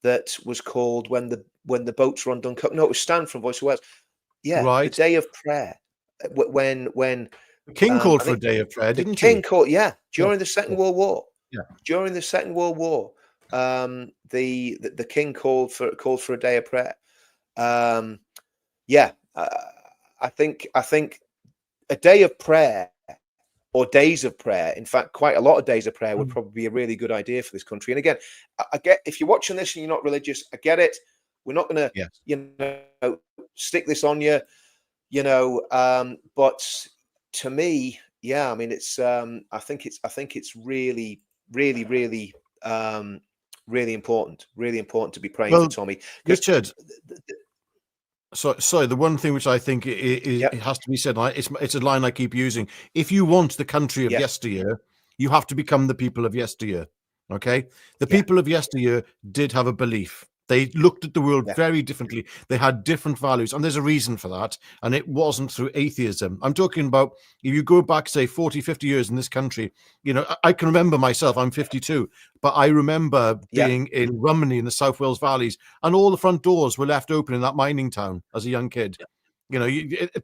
that was called when the boats were on Dunkirk? No, it was Stan from Voice of Wales. Yeah, Right. the day of prayer. When The king called I for a think day of prayer, the didn't king he? called, during the Second World War. Yeah. During the Second World War, the king called for a day of prayer. I think a day of prayer, or days of prayer, in fact, quite a lot of days of prayer, would probably be a really good idea for this country. And again, I get, if you're watching this and you're not religious, I get it. We're not going to, stick this on you, but to me, I mean, it's, I think it's really, really, really, really important to be praying for Tommy. Richard, sorry, the one thing which I think it has to be said, it's a line I keep using. If you want the country of yesteryear, you have to become the people of yesteryear. Okay? The people of yesteryear did have a belief. They looked at the world very differently. They had different values, and there's a reason for that. And it wasn't through atheism. I'm talking about, if you go back, say, 40, 50 years in this country, I can remember myself, I'm 52, but I remember being in Rumney in the South Wales valleys, and all the front doors were left open in that mining town as a young kid.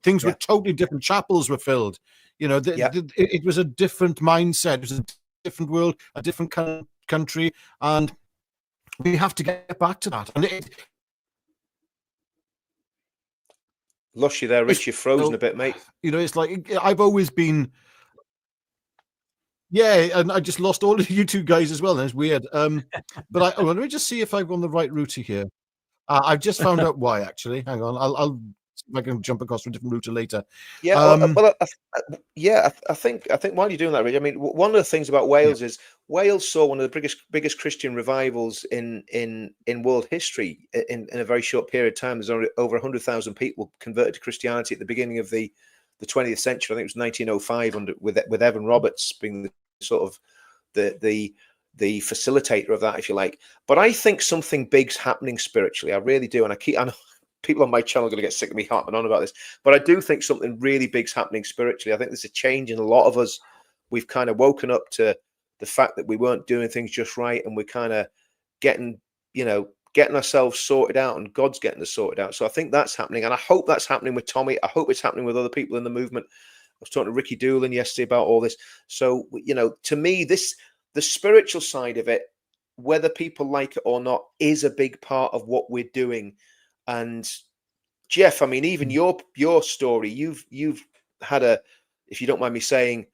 Things were totally different. Chapels were filled. It was a different mindset. It was a different world, a different country, and we have to get back to that. And lost you there, Rich. You're frozen a bit, mate. It's like I've always been. Yeah, and I just lost all of you two guys as well. And it's weird. But let me just see if I've gone the right route here. I've just found out why. Actually, hang on. I'll see if I can jump across to a different route later. I think while you're doing that, Rich, I mean, one of the things about Wales is Wales saw one of the biggest Christian revivals in world history in a very short period of time. There's over 100,000 people converted to Christianity at the beginning of the 20th century. I think it was 1905, with Evan Roberts being the sort of the facilitator of that, if you like. But I think something big's happening spiritually. I really do, and I know people on my channel are going to get sick of me harping on about this, but I do think something really big's happening spiritually. I think there's a change in a lot of us. We've kind of woken up to the fact that we weren't doing things just right, and we're kind of getting ourselves sorted out, and God's getting us sorted out. So I think that's happening, and I hope that's happening with Tommy. I hope it's happening with other people in the movement. I was talking to Ricky Doolan yesterday about all this. So, to me, the spiritual side of it, whether people like it or not, is a big part of what we're doing. And Jeff, I mean, even your story, you've had if you don't mind me saying,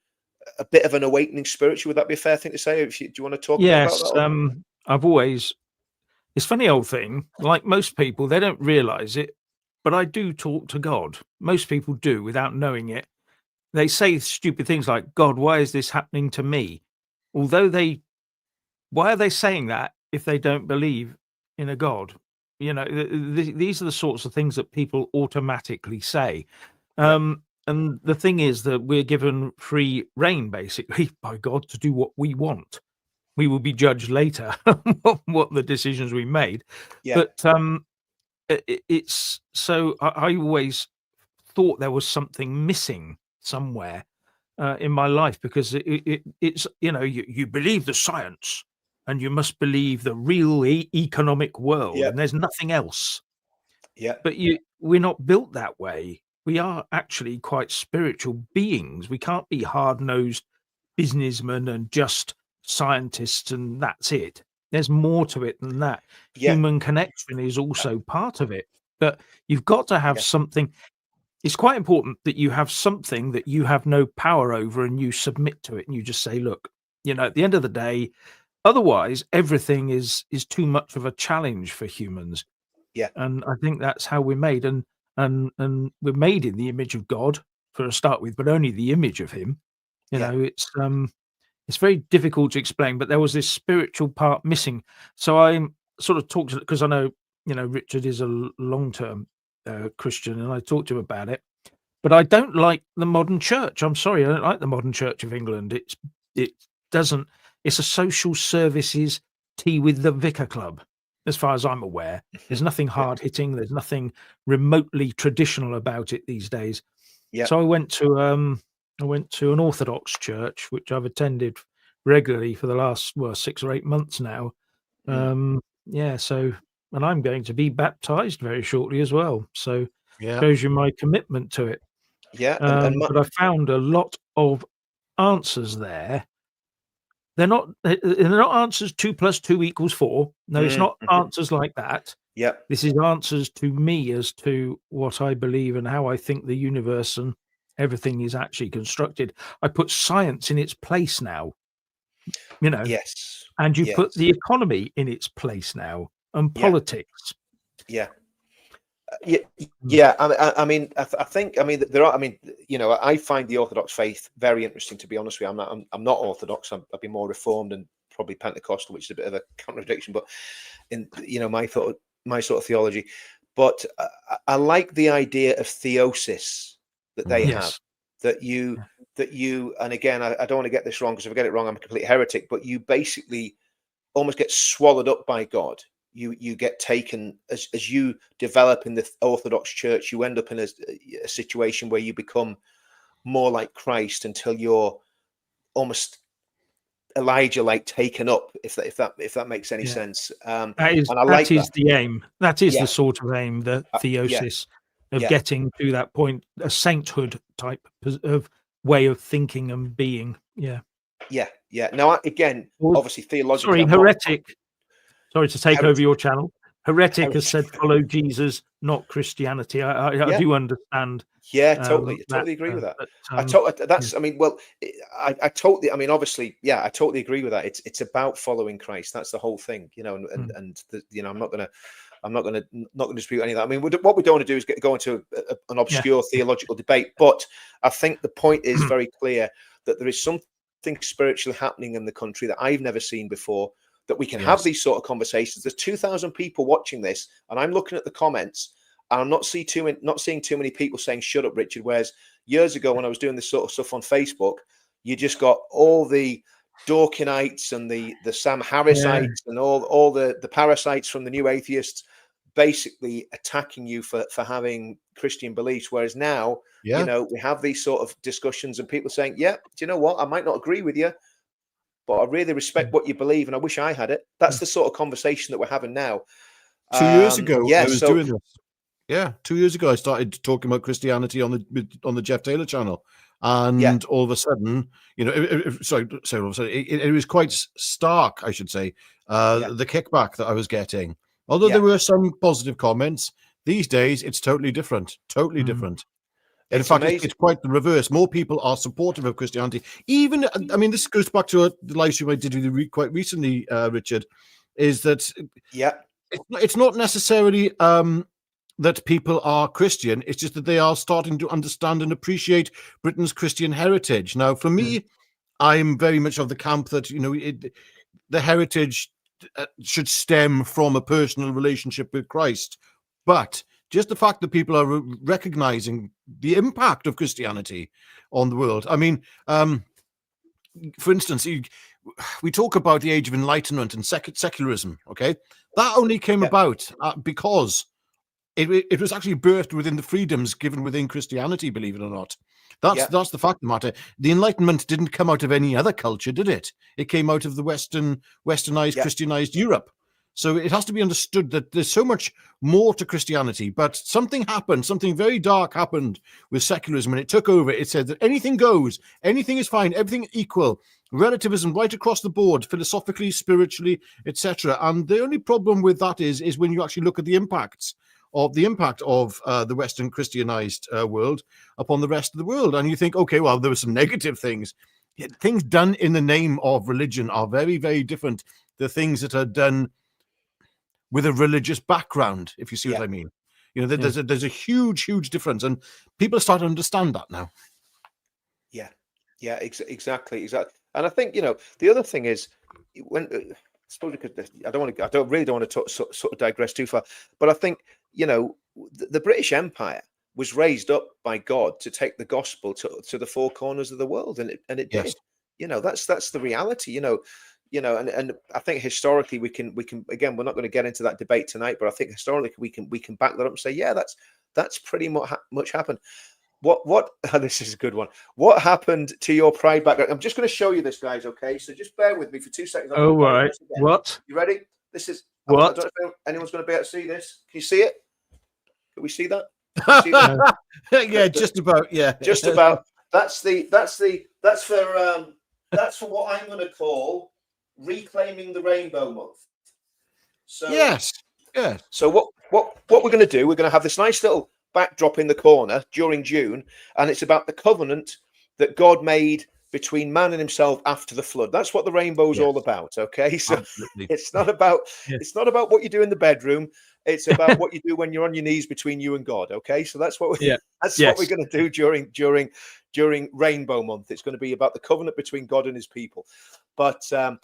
a bit of an awakening spiritually. Would that be a fair thing to say? Do you want to talk about that? Yes, I've always. It's a funny old thing. Like most people, they don't realize it, but I do talk to God. Most people do without knowing it. They say stupid things like, "God, why is this happening to me?" Although why are they saying that if they don't believe in a God? These are the sorts of things that people automatically say. And the thing is that we're given free reign, basically, by God to do what we want. We will be judged later what the decisions we made. But it's so I always thought there was something missing somewhere in my life, because it's you believe the science, and you must believe the real economic world, and there's nothing else. But we're not built that way. We are actually quite spiritual beings. We can't be hard-nosed businessmen and just scientists and that's it. There's more to it than that. Human connection is also part of it. But you've got to have something. It's quite important that you have something that you have no power over, and you submit to it, and you just say, look, at the end of the day, otherwise everything is too much of a challenge for humans. Yeah. And I think that's how we're made, and we're made in the image of God for a start with, but only the image of Him. You Yeah. know, it's very difficult to explain, but there was this spiritual part missing. So I sort of talked, because I know, Richard is a long-term Christian, and I talked to him about it. But I don't like the modern church. I'm sorry, I don't like the modern Church of England. It doesn't. It's a social services tea with the vicar club, as far as I'm aware. There's nothing hard hitting. There's nothing remotely traditional about it these days. Yeah. So I went to an Orthodox church, which I've attended regularly for the last 6 or 8 months now. So, and I'm going to be baptized very shortly as well. So shows you my commitment to it. Yeah. But I found a lot of answers there. They're not answers 2 + 2 = 4. No, it's not answers like that. Yeah. This is answers to me as to what I believe and how I think the universe and everything is actually constructed. I put science in its place now, Yes. and you put the economy in its place now, and politics. Yeah. Yeah. I mean, I think there are. I mean, I find the Orthodox faith very interesting. To be honest with you, I'm not Orthodox. I'd be more Reformed and probably Pentecostal, which is a bit of a contradiction. But in my sort of theology, but I like the idea of theosis that they have. That you, and again, I don't want to get this wrong, because if I get it wrong, I'm a complete heretic. But you basically almost get swallowed up by God. You get taken as you develop in the Orthodox Church. You end up in a situation where you become more like Christ until you're almost Elijah, like taken up. If that makes any sense. That is the aim. That is the sort of aim, the theosis of getting to that point, a sainthood type of way of thinking and being. Yeah. Now, again, obviously theologically, heretic. Sorry to take over your channel. Heretic has said, follow Jesus, not Christianity. I do understand. Yeah, totally agree with that. I totally. I mean, obviously, I totally agree with that. It's about following Christ. That's the whole thing, I'm not going to dispute any of that. I mean, what we don't want to do is go into an obscure theological debate. But I think the point is very clear that there is something spiritually happening in the country that I've never seen before, that we can have these sort of conversations. There's 2,000 people watching this, and I'm looking at the comments, and I'm not seeing too many people saying, "Shut up, Richard." Whereas years ago, when I was doing this sort of stuff on Facebook, you just got all the Dawkinites and the Sam Harrisites and all the parasites from the New Atheists basically attacking you for having Christian beliefs. Whereas now, we have these sort of discussions and people saying, "Yeah, do you know what? I might not agree with you, but I really respect what you believe, and I wish I had it." That's the sort of conversation that we're having now. 2 years ago, I was doing this. Yeah, 2 years ago, I started talking about Christianity on the Jeff Taylor channel, and all of a sudden, it was quite stark, I should say, the kickback that I was getting. Although there were some positive comments, these days it's totally different. Totally different. In fact, it's quite the reverse. More people are supportive of Christianity. Even, I mean, this goes back to the live stream I did with you quite recently, Richard, is that it's not necessarily that people are Christian. It's just that they are starting to understand and appreciate Britain's Christian heritage. Now, for me, I'm very much of the camp that, the heritage should stem from a personal relationship with Christ. But just the fact that people are recognizing the impact of Christianity on the world. I mean, for instance, we talk about the Age of Enlightenment and secularism, okay? That only came about because it was actually birthed within the freedoms given within Christianity, believe it or not. That's the fact of the matter. The Enlightenment didn't come out of any other culture, did it? It came out of the westernized, Christianized Europe. So it has to be understood that there's so much more to Christianity, but something happened, something very dark happened with secularism, and it took over. It said that anything goes, anything is fine, everything equal, relativism right across the board, philosophically, spiritually, etc. And the only problem with that is when you actually look at the impact of the Western Christianized world upon the rest of the world, and you think, okay, well, there were some negative things. Things done in the name of religion are very, very different. The things that are done with a religious background, if you see what Yeah. I mean. You know, there's a huge difference, and people start to understand that now. Yeah, exactly. And I think, the other thing is, when I suppose because I don't really want to sort of digress too far, but I think, the British Empire was raised up by God to take the gospel to the four corners of the world, and it Yes. did. That's the reality. And I think historically we can again, we're not going to get into that debate tonight, but I think historically we can back that up and say, yeah, that's pretty much happened. What this is a good one. What happened to your pride background? I'm just going to show you this, guys. Okay, so just bear with me for 2 seconds. Oh, right. What? You ready? This is What? I don't know if anyone's going to be able to see this. Can you see it? Can we see that? See that? Yeah, just about. Yeah, Just about. That's for what I'm going to call reclaiming the Rainbow Month. So yes. So what we're going to do? We're going to have this nice little backdrop in the corner during June, and it's about the covenant that God made between man and himself after the flood. That's what the rainbow is all about. Okay, so Absolutely. it's not about what you do in the bedroom. It's about what you do when you're on your knees between you and God. Okay, so that's what what we're going to do during Rainbow Month. It's going to be about the covenant between God and His people. But no,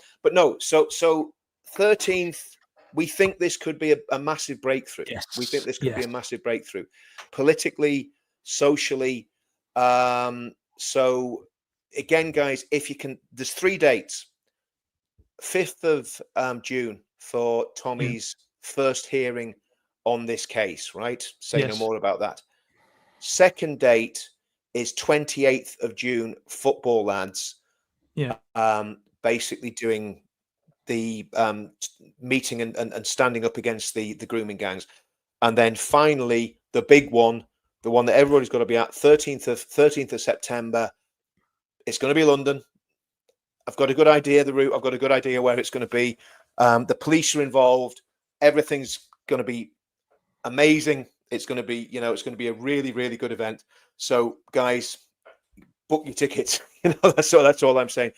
so 13th. We think this could be a massive breakthrough. Yes. We think this could be a massive breakthrough, politically, socially. So again, guys, if you can, there's 3 dates. 5th of June for Tommy's first hearing on this case, right? Say no more about that. Second date is 28th of June, football lads. Yeah. Basically doing the meeting and standing up against the grooming gangs. And then finally, the big one, the one that everybody's got to be at, 13th of September. It's going to be London. I've got a good idea of the route. I've got a good idea where it's going to be. The police are involved. Everything's going to be amazing. It's going to be, it's going to be a really, really good event. So guys, book your tickets. That's all I'm saying.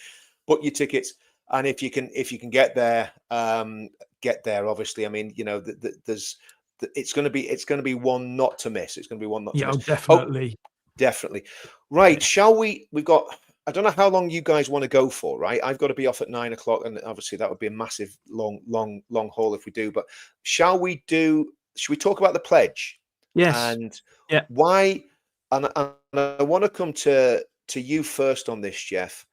Book your tickets. And if you can get there, obviously. I mean, it's going to be one not to miss. It's going to be one not to miss. Definitely. Definitely. Right. Shall we? We've got. I don't know how long you guys want to go for. Right. I've got to be off at 9 o'clock, and obviously that would be a massive long haul if we do. But shall we talk about the pledge? Yes. And why? And I want to come to you first on this, Jeff.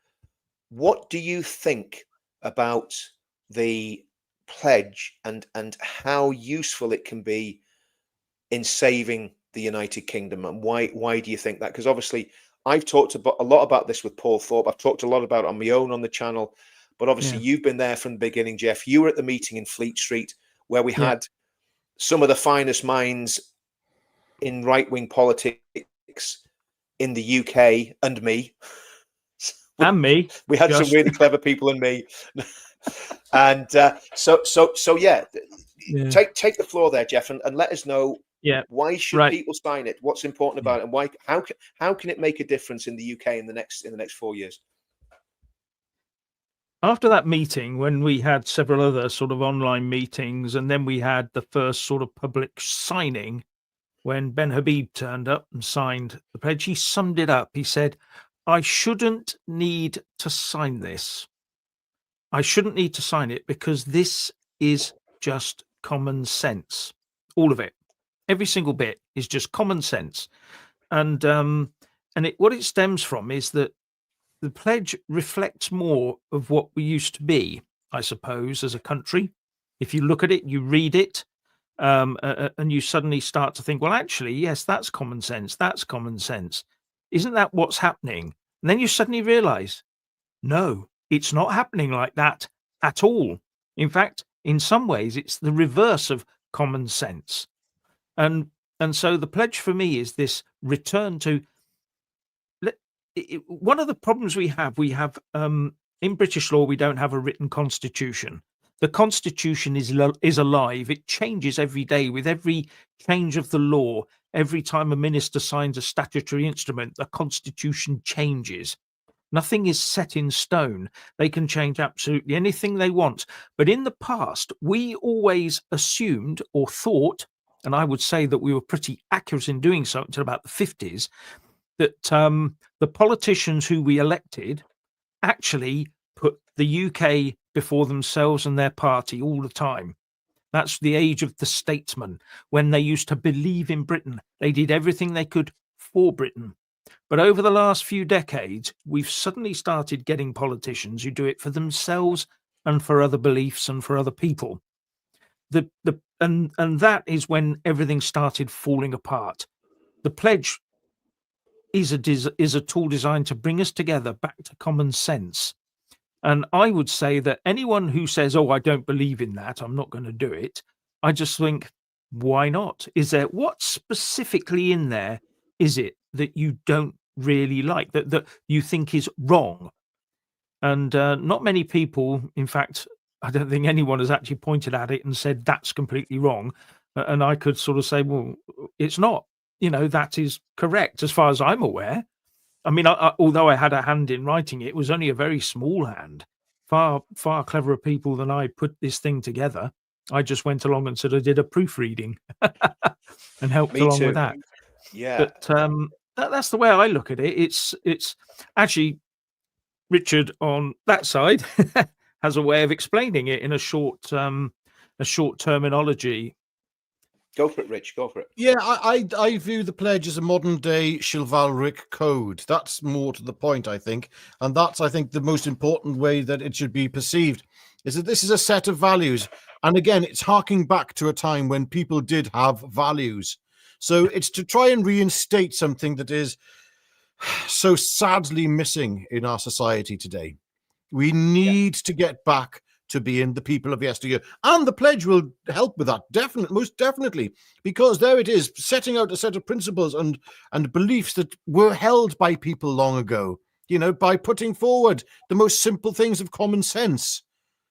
What do you think about the pledge and how useful it can be in saving the United Kingdom, and why do you think that? Because obviously I've talked a lot about this with Paul Thorpe. I've talked a lot about it on my own on the channel, but obviously you've been there from the beginning, Jeff. You were at the meeting in Fleet Street where we had some of the finest minds in right-wing politics in the UK and me. And me. We had some really clever people and me. And so take the floor there, Jeff, and let us know why should people sign it? What's important about it, and why? How can it make a difference in the UK in the next 4 years? After that meeting, when we had several other sort of online meetings, and then we had the first sort of public signing, when Ben Habib turned up and signed the pledge, he summed it up. He said, I shouldn't need to sign this. I shouldn't need to sign it because this is just common sense. All of it. Every single bit is just common sense. And what it stems from is that the pledge reflects more of what we used to be, I suppose, as a country. If you look at it, you read it, and you suddenly start to think, well, actually, yes, that's common sense. That's common sense. Isn't that what's happening? And then you suddenly realize, no, it's not happening like that at all. In fact, in some ways, it's the reverse of common sense. And so the pledge for me is this return to one of the problems we have in British law, we don't have a written constitution. The constitution is alive. It changes every day with every change of the law. Every time a minister signs a statutory instrument, the constitution changes. Nothing is set in stone. They can change absolutely anything they want. But in the past, we always assumed or thought, and I would say that we were pretty accurate in doing so until about the 50s, that the politicians who we elected actually put the UK before themselves and their party all the time. That's the age of the statesman, when they used to believe in Britain. They did everything they could for Britain. But over the last few decades, we've suddenly started getting politicians who do it for themselves and for other beliefs and for other people. And that is when everything started falling apart. The pledge is a tool designed to bring us together back to common sense. And I would say that anyone who says, "Oh, I don't believe in that, I'm not going to do it," I just think, why not? What specifically in there is it that you don't really like, that you think is wrong? And not many people, in fact, I don't think anyone has actually pointed at it and said that's completely wrong. And I could sort of say, well, it's not. That is correct as far as I'm aware. I mean, although I had a hand in writing it, it was only a very small hand. Far, far cleverer people than I put this thing together. I just went along and sort of did a proofreading and helped Me along too. with that. Yeah. But that's the way I look at it. It's actually Richard on that side has a way of explaining it in a short terminology. Go for it, Rich. Go for it. Yeah, I view the pledge as a modern day chivalric code. That's more to the point, I think. And that's, I think, the most important way that it should be perceived, is that this is a set of values. And again, it's harking back to a time when people did have values. So it's to try and reinstate something that is so sadly missing in our society today. We need to get back to being the people of yesteryear. And the pledge will help with that, definitely, most definitely, because there it is, setting out a set of principles and beliefs that were held by people long ago, by putting forward the most simple things of common sense.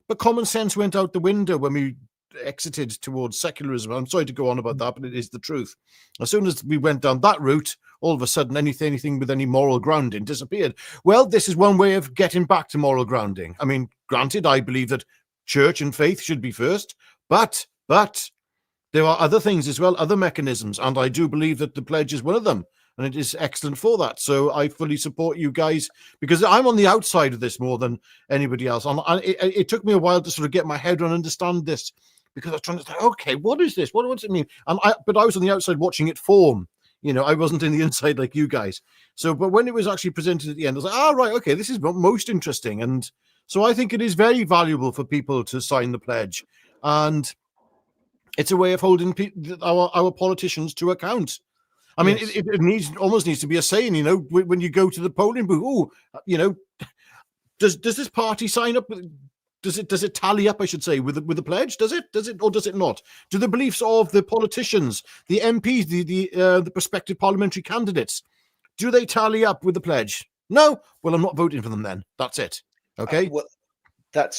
But common sense went out the window when we exited towards secularism. I'm sorry to go on about that, but it is the truth. As soon as we went down that route, all of a sudden anything with any moral grounding disappeared. Well, this is one way of getting back to moral grounding. I mean, granted, I believe that church and faith should be first, but there are other things as well, other mechanisms, and I do believe that the pledge is one of them, and it is excellent for that. So I fully support you guys, because I'm on the outside of this more than anybody else. And it took me a while to sort of get my head around and understand this, because I was trying to say, okay, what is this? What does it mean? But I was on the outside watching it form. I wasn't in the inside like you guys. So, but when it was actually presented at the end, I was like, right, okay, this is most interesting. And so I think it is very valuable for people to sign the pledge. And it's a way of holding our politicians to account. I mean, Yes. it almost needs to be a saying, when you go to the polling booth, does this party sign up? Does it tally up, I should say, with the pledge? Does it, or does it not? Do the beliefs of the politicians, the MPs, the prospective parliamentary candidates, do they tally up with the pledge? No. Well, I'm not voting for them then. That's it. Okay. Well, I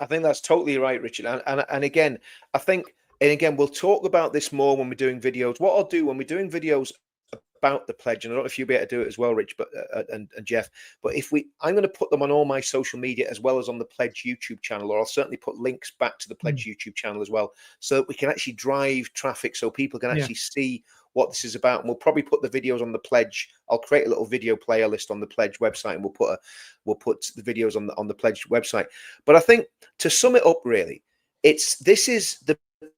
think that's totally right, Richard. And again, I think, and again, we'll talk about this more when we're doing videos. What I'll do when we're doing videos about the pledge, and I don't know if you'll be able to do it as well, Rich, but and Jeff, but I'm going to put them on all my social media as well as on the pledge YouTube channel, or I'll certainly put links back to the pledge YouTube channel as well, so that we can actually drive traffic, so people can actually see what this is about. And we'll probably put the videos on the pledge. I'll create a little video player list on the pledge website, and we'll put the videos on the pledge website. But I think, to sum it up, really, this is the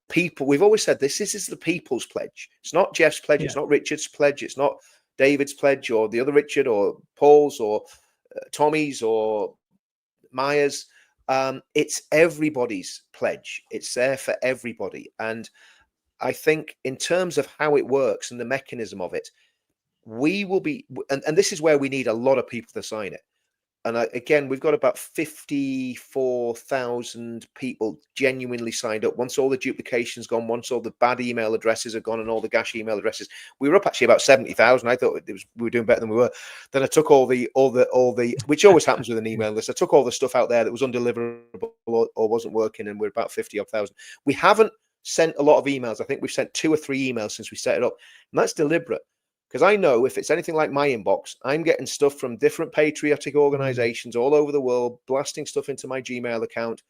people. We've always said this is the people's pledge. It's not Jeff's pledge. It's not Richard's pledge. It's not David's pledge, or the other Richard, or Paul's, or Tommy's, or Maya's. It's everybody's pledge. It's there for everybody. And I think, in terms of how it works and the mechanism of it, we will be, and this is where we need a lot of people to sign it. And again, we've got about 54,000 people genuinely signed up. Once all the duplication's gone, once all the bad email addresses are gone and all the gash email addresses, we were up actually about 70,000. I thought we were doing better than we were. Then I took all the, which always happens with an email list. I took all the stuff out there that was undeliverable or wasn't working, and we're about 50,000. We haven't sent a lot of emails. I think we've sent 2 or 3 emails since we set it up, and that's deliberate. Because I know if it's anything like my inbox, I'm getting stuff from different patriotic organizations all over the world, blasting stuff into my Gmail account.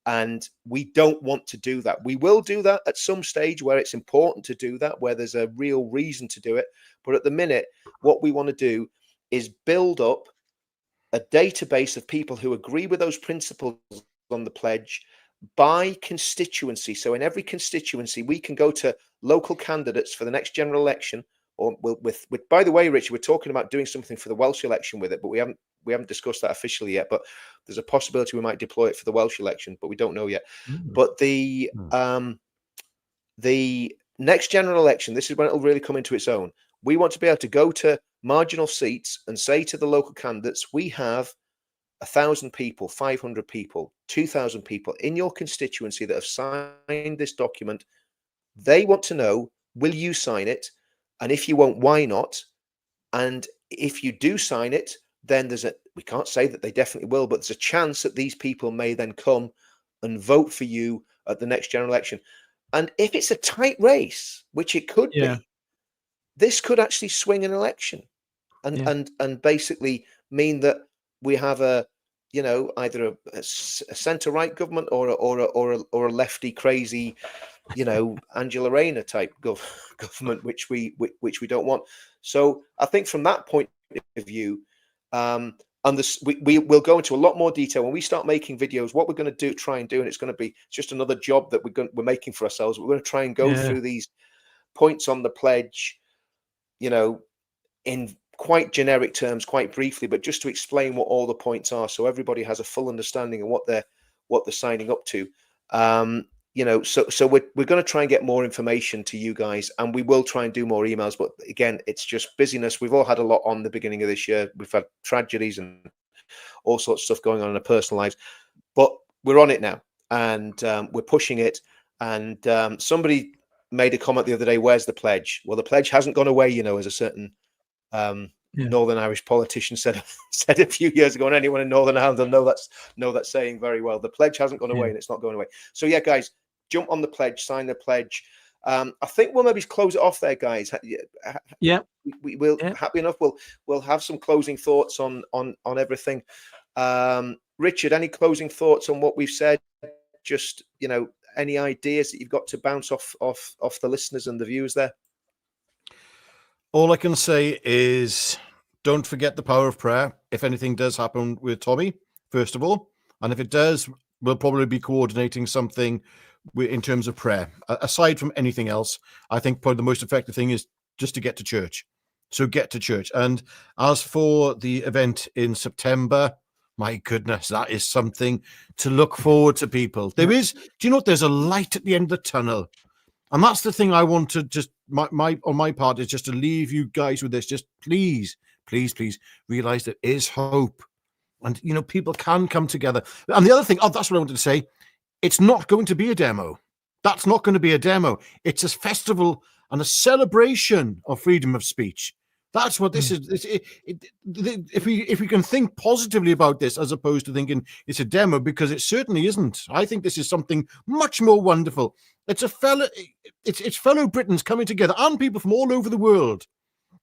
And we don't want to do that. We will do that at some stage where it's important to do that, where there's a real reason to do it. But at the minute, what we want to do is build up a database of people who agree with those principles on the pledge by constituency. So in every constituency, we can go to local candidates for the next general election. Or with by the way, Richard, we're talking about doing something for the Welsh election with it, but we haven't discussed that officially yet. But there's a possibility we might deploy it for the Welsh election, but we don't know yet. But the next general election, this is when it'll really come into its own. We want to be able to go to marginal seats and say to the local candidates, we have 1,000 people, 500 people, 2,000 people in your constituency that have signed this document. They want to know, will you sign it? And if you won't, why not? And if you do sign it, then we can't say that they definitely will, but there's a chance that these people may then come and vote for you at the next general election. And if it's a tight race, which it could be, this could actually swing an election and basically mean that we have either a centre-right government or a lefty crazy, Angela Rayner type government, which we don't want. So I think from that point of view, we will go into a lot more detail when we start making videos. What we're going to try and do, and it's going to be just another job that we're making for ourselves. We're going to try and go through these points on the pledge, in quite generic terms, quite briefly, but just to explain what all the points are, so everybody has a full understanding of what they're signing up to. So we're going to try and get more information to you guys, and we will try and do more emails. But again, it's just busyness. We've all had a lot on the beginning of this year. We've had tragedies and all sorts of stuff going on in our personal lives, but we're on it now, and we're pushing it. And somebody made a comment the other day, where's the pledge? Well, the pledge hasn't gone away, as a certain Northern Irish politician said a few years ago, and anyone in Northern Ireland will know that saying very well. The pledge hasn't gone away, and it's not going away. So yeah, guys, jump on the pledge, sign the pledge. I think we'll maybe close it off there, guys. We will. Happy enough. We'll have some closing thoughts on everything. Richard, any closing thoughts on what we've said? Just any ideas that you've got to bounce off the listeners and the viewers there? All I can say is don't forget the power of prayer. If anything does happen with Tommy, first of all, and if it does, we'll probably be coordinating something in terms of prayer. Aside from anything else, I think probably the most effective thing is just to get to church. So get to church. And as for the event in September, my goodness, that is something to look forward to, people. There is, do you know what? There's a light at the end of the tunnel. And that's the thing I want to just, on my part, is just to leave you guys with this. Just please realize there is hope. And, people can come together. And the other thing, that's what I wanted to say. It's not going to be a demo. That's not going to be a demo. It's a festival and a celebration of freedom of speech. That's what this is. If we can think positively about this, as opposed to thinking it's a demo, because it certainly isn't. I think this is something much more wonderful. It's fellow Britons coming together, and people from all over the world,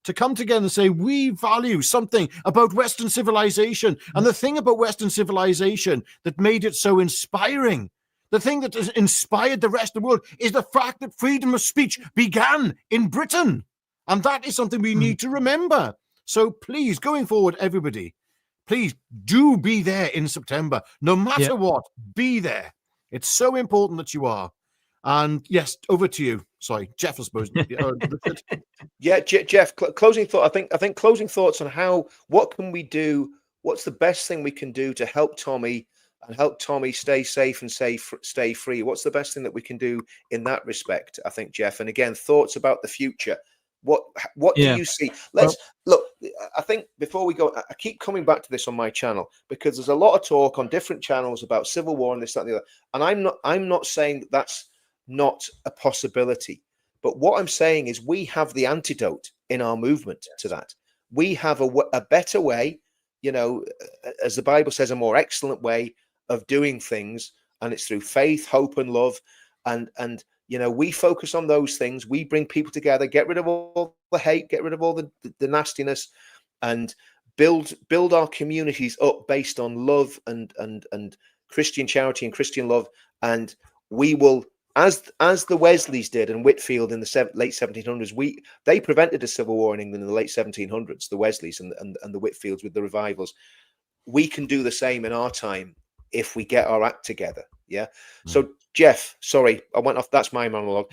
to come together and say, we value something about Western civilization. And the thing about Western civilization that made it so inspiring, the thing that has inspired the rest of the world, is the fact that freedom of speech began in Britain. And that is something we need to remember. So please, going forward, everybody, please do be there in September. No matter what, be there. It's so important that you are. And yes, over to you. Sorry, Jeff, I suppose. Yeah, Jeff, closing thought. I think closing thoughts on what can we do? What's the best thing we can do to help Tommy and help Tommy stay safe and stay free? What's the best thing that we can do in that respect? I think, Jeff. And again, thoughts about the future. What do you see? Let's look. I think before we go, I keep coming back to this on my channel because there's a lot of talk on different channels about civil war and this, that, and the other. And I'm not saying that that's not a possibility. But what I'm saying is we have the antidote in our movement to that. We have a better way, as the Bible says, a more excellent way of doing things. And it's through faith, hope, and love. And we focus on those things. We bring people together, get rid of all the hate, get rid of all the nastiness, and build our communities up based on love and Christian charity and Christian love, and we will, as the Wesleys did and Whitfield in the late 1700s, they prevented a civil war in England in the late 1700s, the Wesleys and the Whitfields with the revivals. We can do the same in our time if we get our act together. Yeah. So Jeff, sorry, I went off. That's my monologue.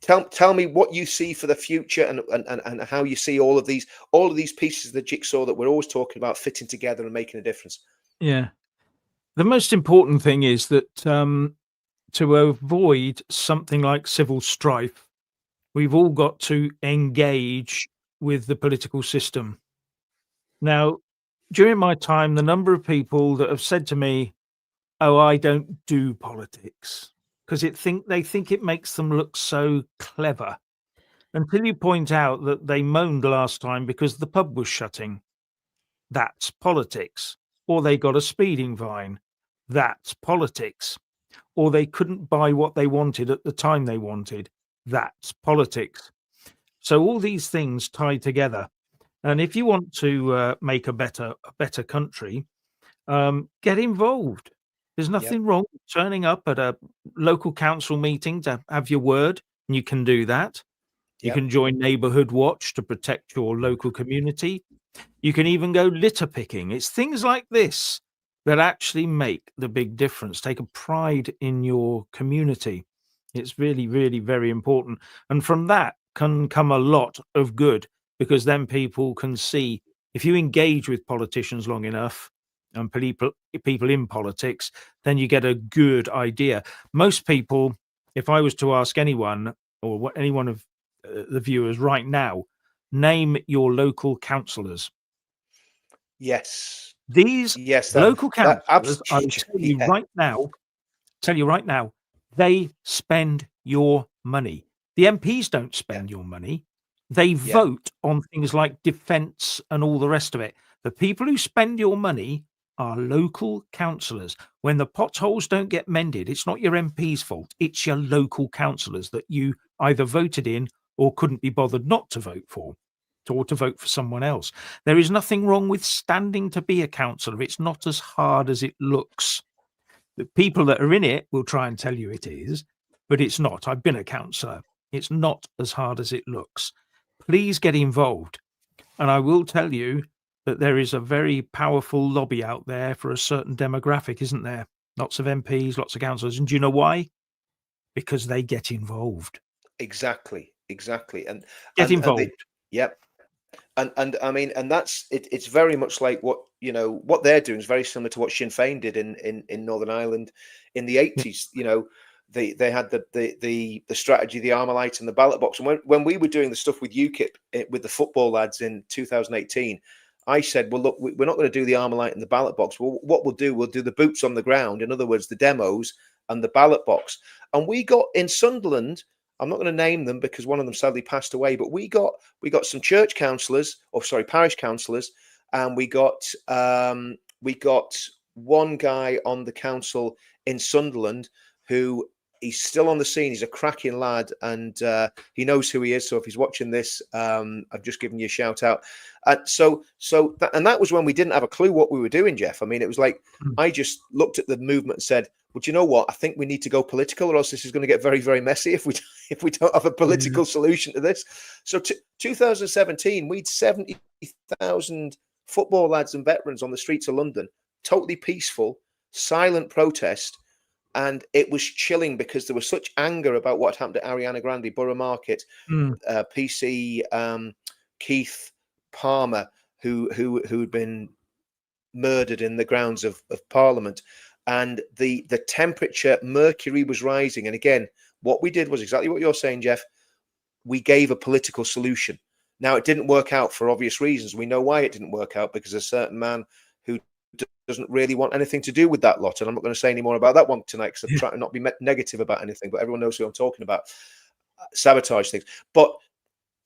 Tell me what you see for the future and how you see all of these pieces of the jigsaw that we're always talking about fitting together and making a difference. Yeah. The most important thing is that to avoid something like civil strife, we've all got to engage with the political system. Now, during my time, the number of people that have said to me, "Oh, I don't do politics," because they think it makes them look so clever, until you point out that they moaned last time because the pub was shutting. That's politics. Or they got a speeding fine. That's politics. Or they couldn't buy what they wanted at the time they wanted. That's politics. So all these things tie together. And if you want to make a better country, get involved. There's nothing wrong with turning up at a local council meeting to have your word, and you can do that. You can join Neighbourhood Watch to protect your local community. You can even go litter picking. It's things like this that actually make the big difference. Take a pride in your community. It's really, really very important. And from that can come a lot of good, because then people can see, if you engage with politicians long enough and people in politics, then you get a good idea. Most people, if I was to ask anyone, or any one of the viewers right now, name your local councillors. Yes. These local councillors, I will tell you right now, they spend your money. The MPs don't spend your money. They vote on things like defence and all the rest of it. The people who spend your money are local councillors. When the potholes don't get mended, it's not your MP's fault. It's your local councillors that you either voted in or couldn't be bothered not to vote for, or to vote for someone else. There is nothing wrong with standing to be a councillor. It's not as hard as it looks. The people that are in it will try and tell you it is, but it's not. I've been a councillor. It's not as hard as it looks. Please get involved. And I will tell you that there is a very powerful lobby out there for a certain demographic, isn't there? Lots of MPs, lots of councillors. And do you know why? Because they get involved. Exactly. And get involved. And I mean, and that's it. It's very much like what they're doing is very similar to what Sinn Féin did in Northern Ireland in the 80s. They had the strategy, the Armalite, and the ballot box. And when we were doing the stuff with UKIP with the football lads in 2018, I said, well, look, we're not going to do the Armalite and the ballot box. Well, what we'll do the boots on the ground. In other words, the demos and the ballot box. And we got in Sunderland. I'm not going to name them because one of them sadly passed away, but we got some church councillors, parish councillors, and we got one guy on the council in Sunderland who he's still on the scene. He's a cracking lad, and he knows who he is. So if he's watching this, I've just given you a shout out. And that was when we didn't have a clue what we were doing, Jeff. I mean, it was like I just looked at the movement and said, "Well, do you know what? I think we need to go political, or else this is going to get very, very messy if we don't have a political solution to this." So, 2017, we'd 70,000 football lads and veterans on the streets of London, totally peaceful, silent protest. And it was chilling because there was such anger about what happened to Ariana Grande, Borough Market, PC, Keith Palmer, who'd been murdered in the grounds of Parliament. And the temperature, mercury was rising. And again, what we did was exactly what you're saying, Jeff. We gave a political solution. Now, it didn't work out for obvious reasons. We know why it didn't work out, because a certain man who doesn't really want anything to do with that lot. And I'm not going to say any more about that one tonight because I'm trying to not be negative about anything, but everyone knows who I'm talking about. Sabotage things. But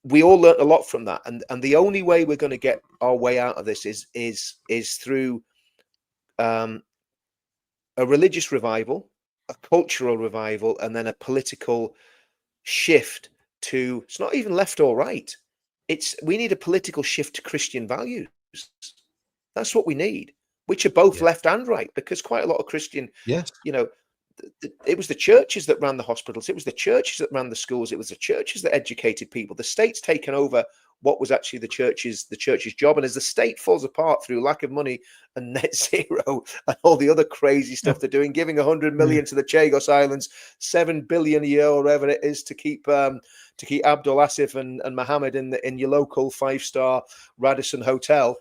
we all learned a lot from that. And the only way we're going to get our way out of this is through a religious revival, a cultural revival, and then a political shift to, it's not even left or right. We need a political shift to Christian values. That's what we need, which are both left and right, because quite a lot of Christian, Yes. It was the churches that ran the hospitals. It was the churches that ran the schools. It was the churches that educated people. The state's taken over what was actually the church's job. And as the state falls apart through lack of money and net zero and all the other crazy stuff they're doing, giving 100 million to the Chagos Islands, 7 billion a year or whatever it is to keep Abdul Asif and Mohammed in your local 5-star Radisson hotel.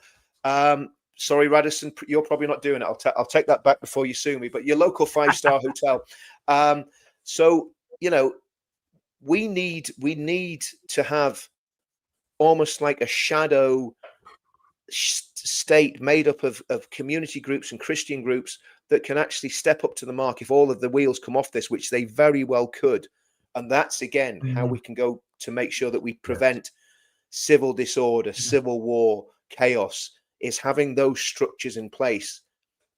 Sorry, Radisson, you're probably not doing it. I'll take that back before you sue me. But your local 5-star hotel. So we need to have almost like a shadow state made up of community groups and Christian groups that can actually step up to the mark if all of the wheels come off this, which they very well could. And that's again how we can go to make sure that we prevent civil disorder, civil war, chaos. Is having those structures in place,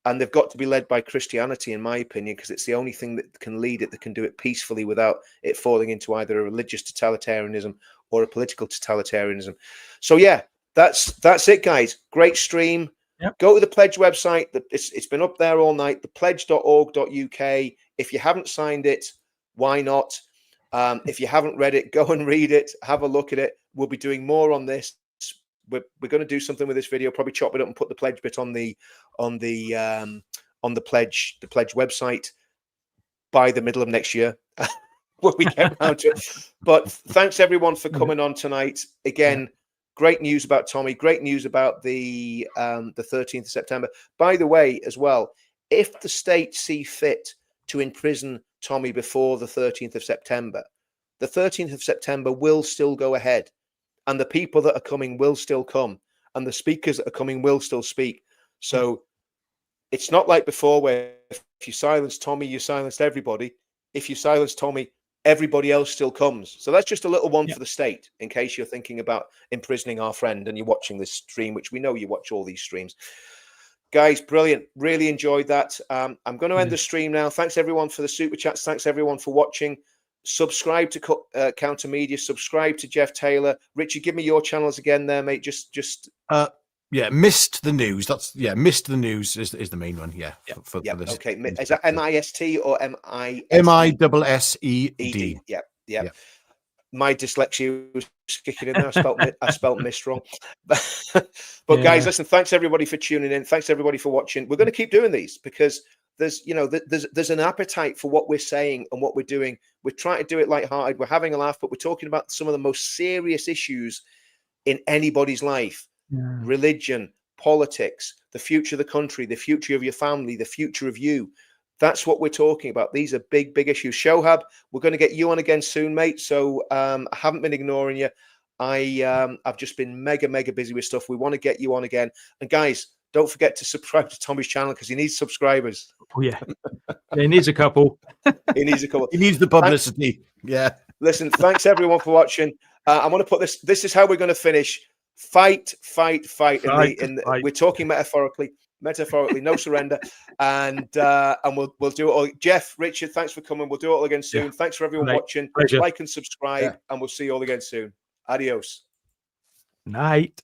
and they've got to be led by Christianity, in my opinion, because it's the only thing that can lead it, that can do it peacefully without it falling into either a religious totalitarianism or a political totalitarianism. So yeah, that's it, guys. Great stream. Yep. Go to the Pledge website. It's been up there all night. thepledge.org.uk. If you haven't signed it, why not? If you haven't read it, go and read it. Have a look at it. We'll be doing more on this. We're going to do something with this video, probably chop it up and put the pledge bit on the pledge website by the middle of next year when we get around to it. But thanks everyone for coming on tonight. Again, great news about Tommy, great news about the 13th of September. By the way, as well, if the state see fit to imprison Tommy before the 13th of September, the 13th of September will still go ahead. And the people that are coming will still come. And the speakers that are coming will still speak. So it's not like before where if you silence Tommy, you silenced everybody. If you silence Tommy, everybody else still comes. So that's just a little one for the state, in case you're thinking about imprisoning our friend and you're watching this stream, which we know you watch all these streams. Guys, brilliant. Really enjoyed that. I'm going to end the stream now. Thanks, everyone, for the super chats. Thanks, everyone, for watching. Subscribe to Counter Media. Subscribe to Jeff Taylor. Richard, give me your channels again there, mate. Just Missed the News. Missed the News is the main one. For this. Okay. Is that MIST or MISSED? MISSED. Yeah. My dyslexia was kicking in there. I spelt mist wrong. But guys, listen, thanks everybody for tuning in. Thanks everybody for watching. We're going to keep doing these because there's an appetite for what we're saying and what we're doing. We're trying to do it lighthearted. We're having a laugh, but we're talking about some of the most serious issues in anybody's life. Religion, politics, the future of the country, the future of your family, the future of you. That's what we're talking about. These are big issues. Shohab, we're going to get you on again soon, mate. So I haven't been ignoring you. I've just been mega busy with stuff. We want to get you on again. And guys, don't forget to subscribe to Tommy's channel because he needs subscribers. Oh yeah, he needs a couple. He needs a couple. He needs the publicity. Listen, thanks everyone for watching. I'm going to put this. This is how we're going to finish. Fight. We're talking metaphorically, no surrender, and we'll do it all. Jeff, Richard, thanks for coming. We'll do it all again soon. Thanks for everyone watching. Pleasure. Like and subscribe, and we'll see you all again soon. Adios. Night.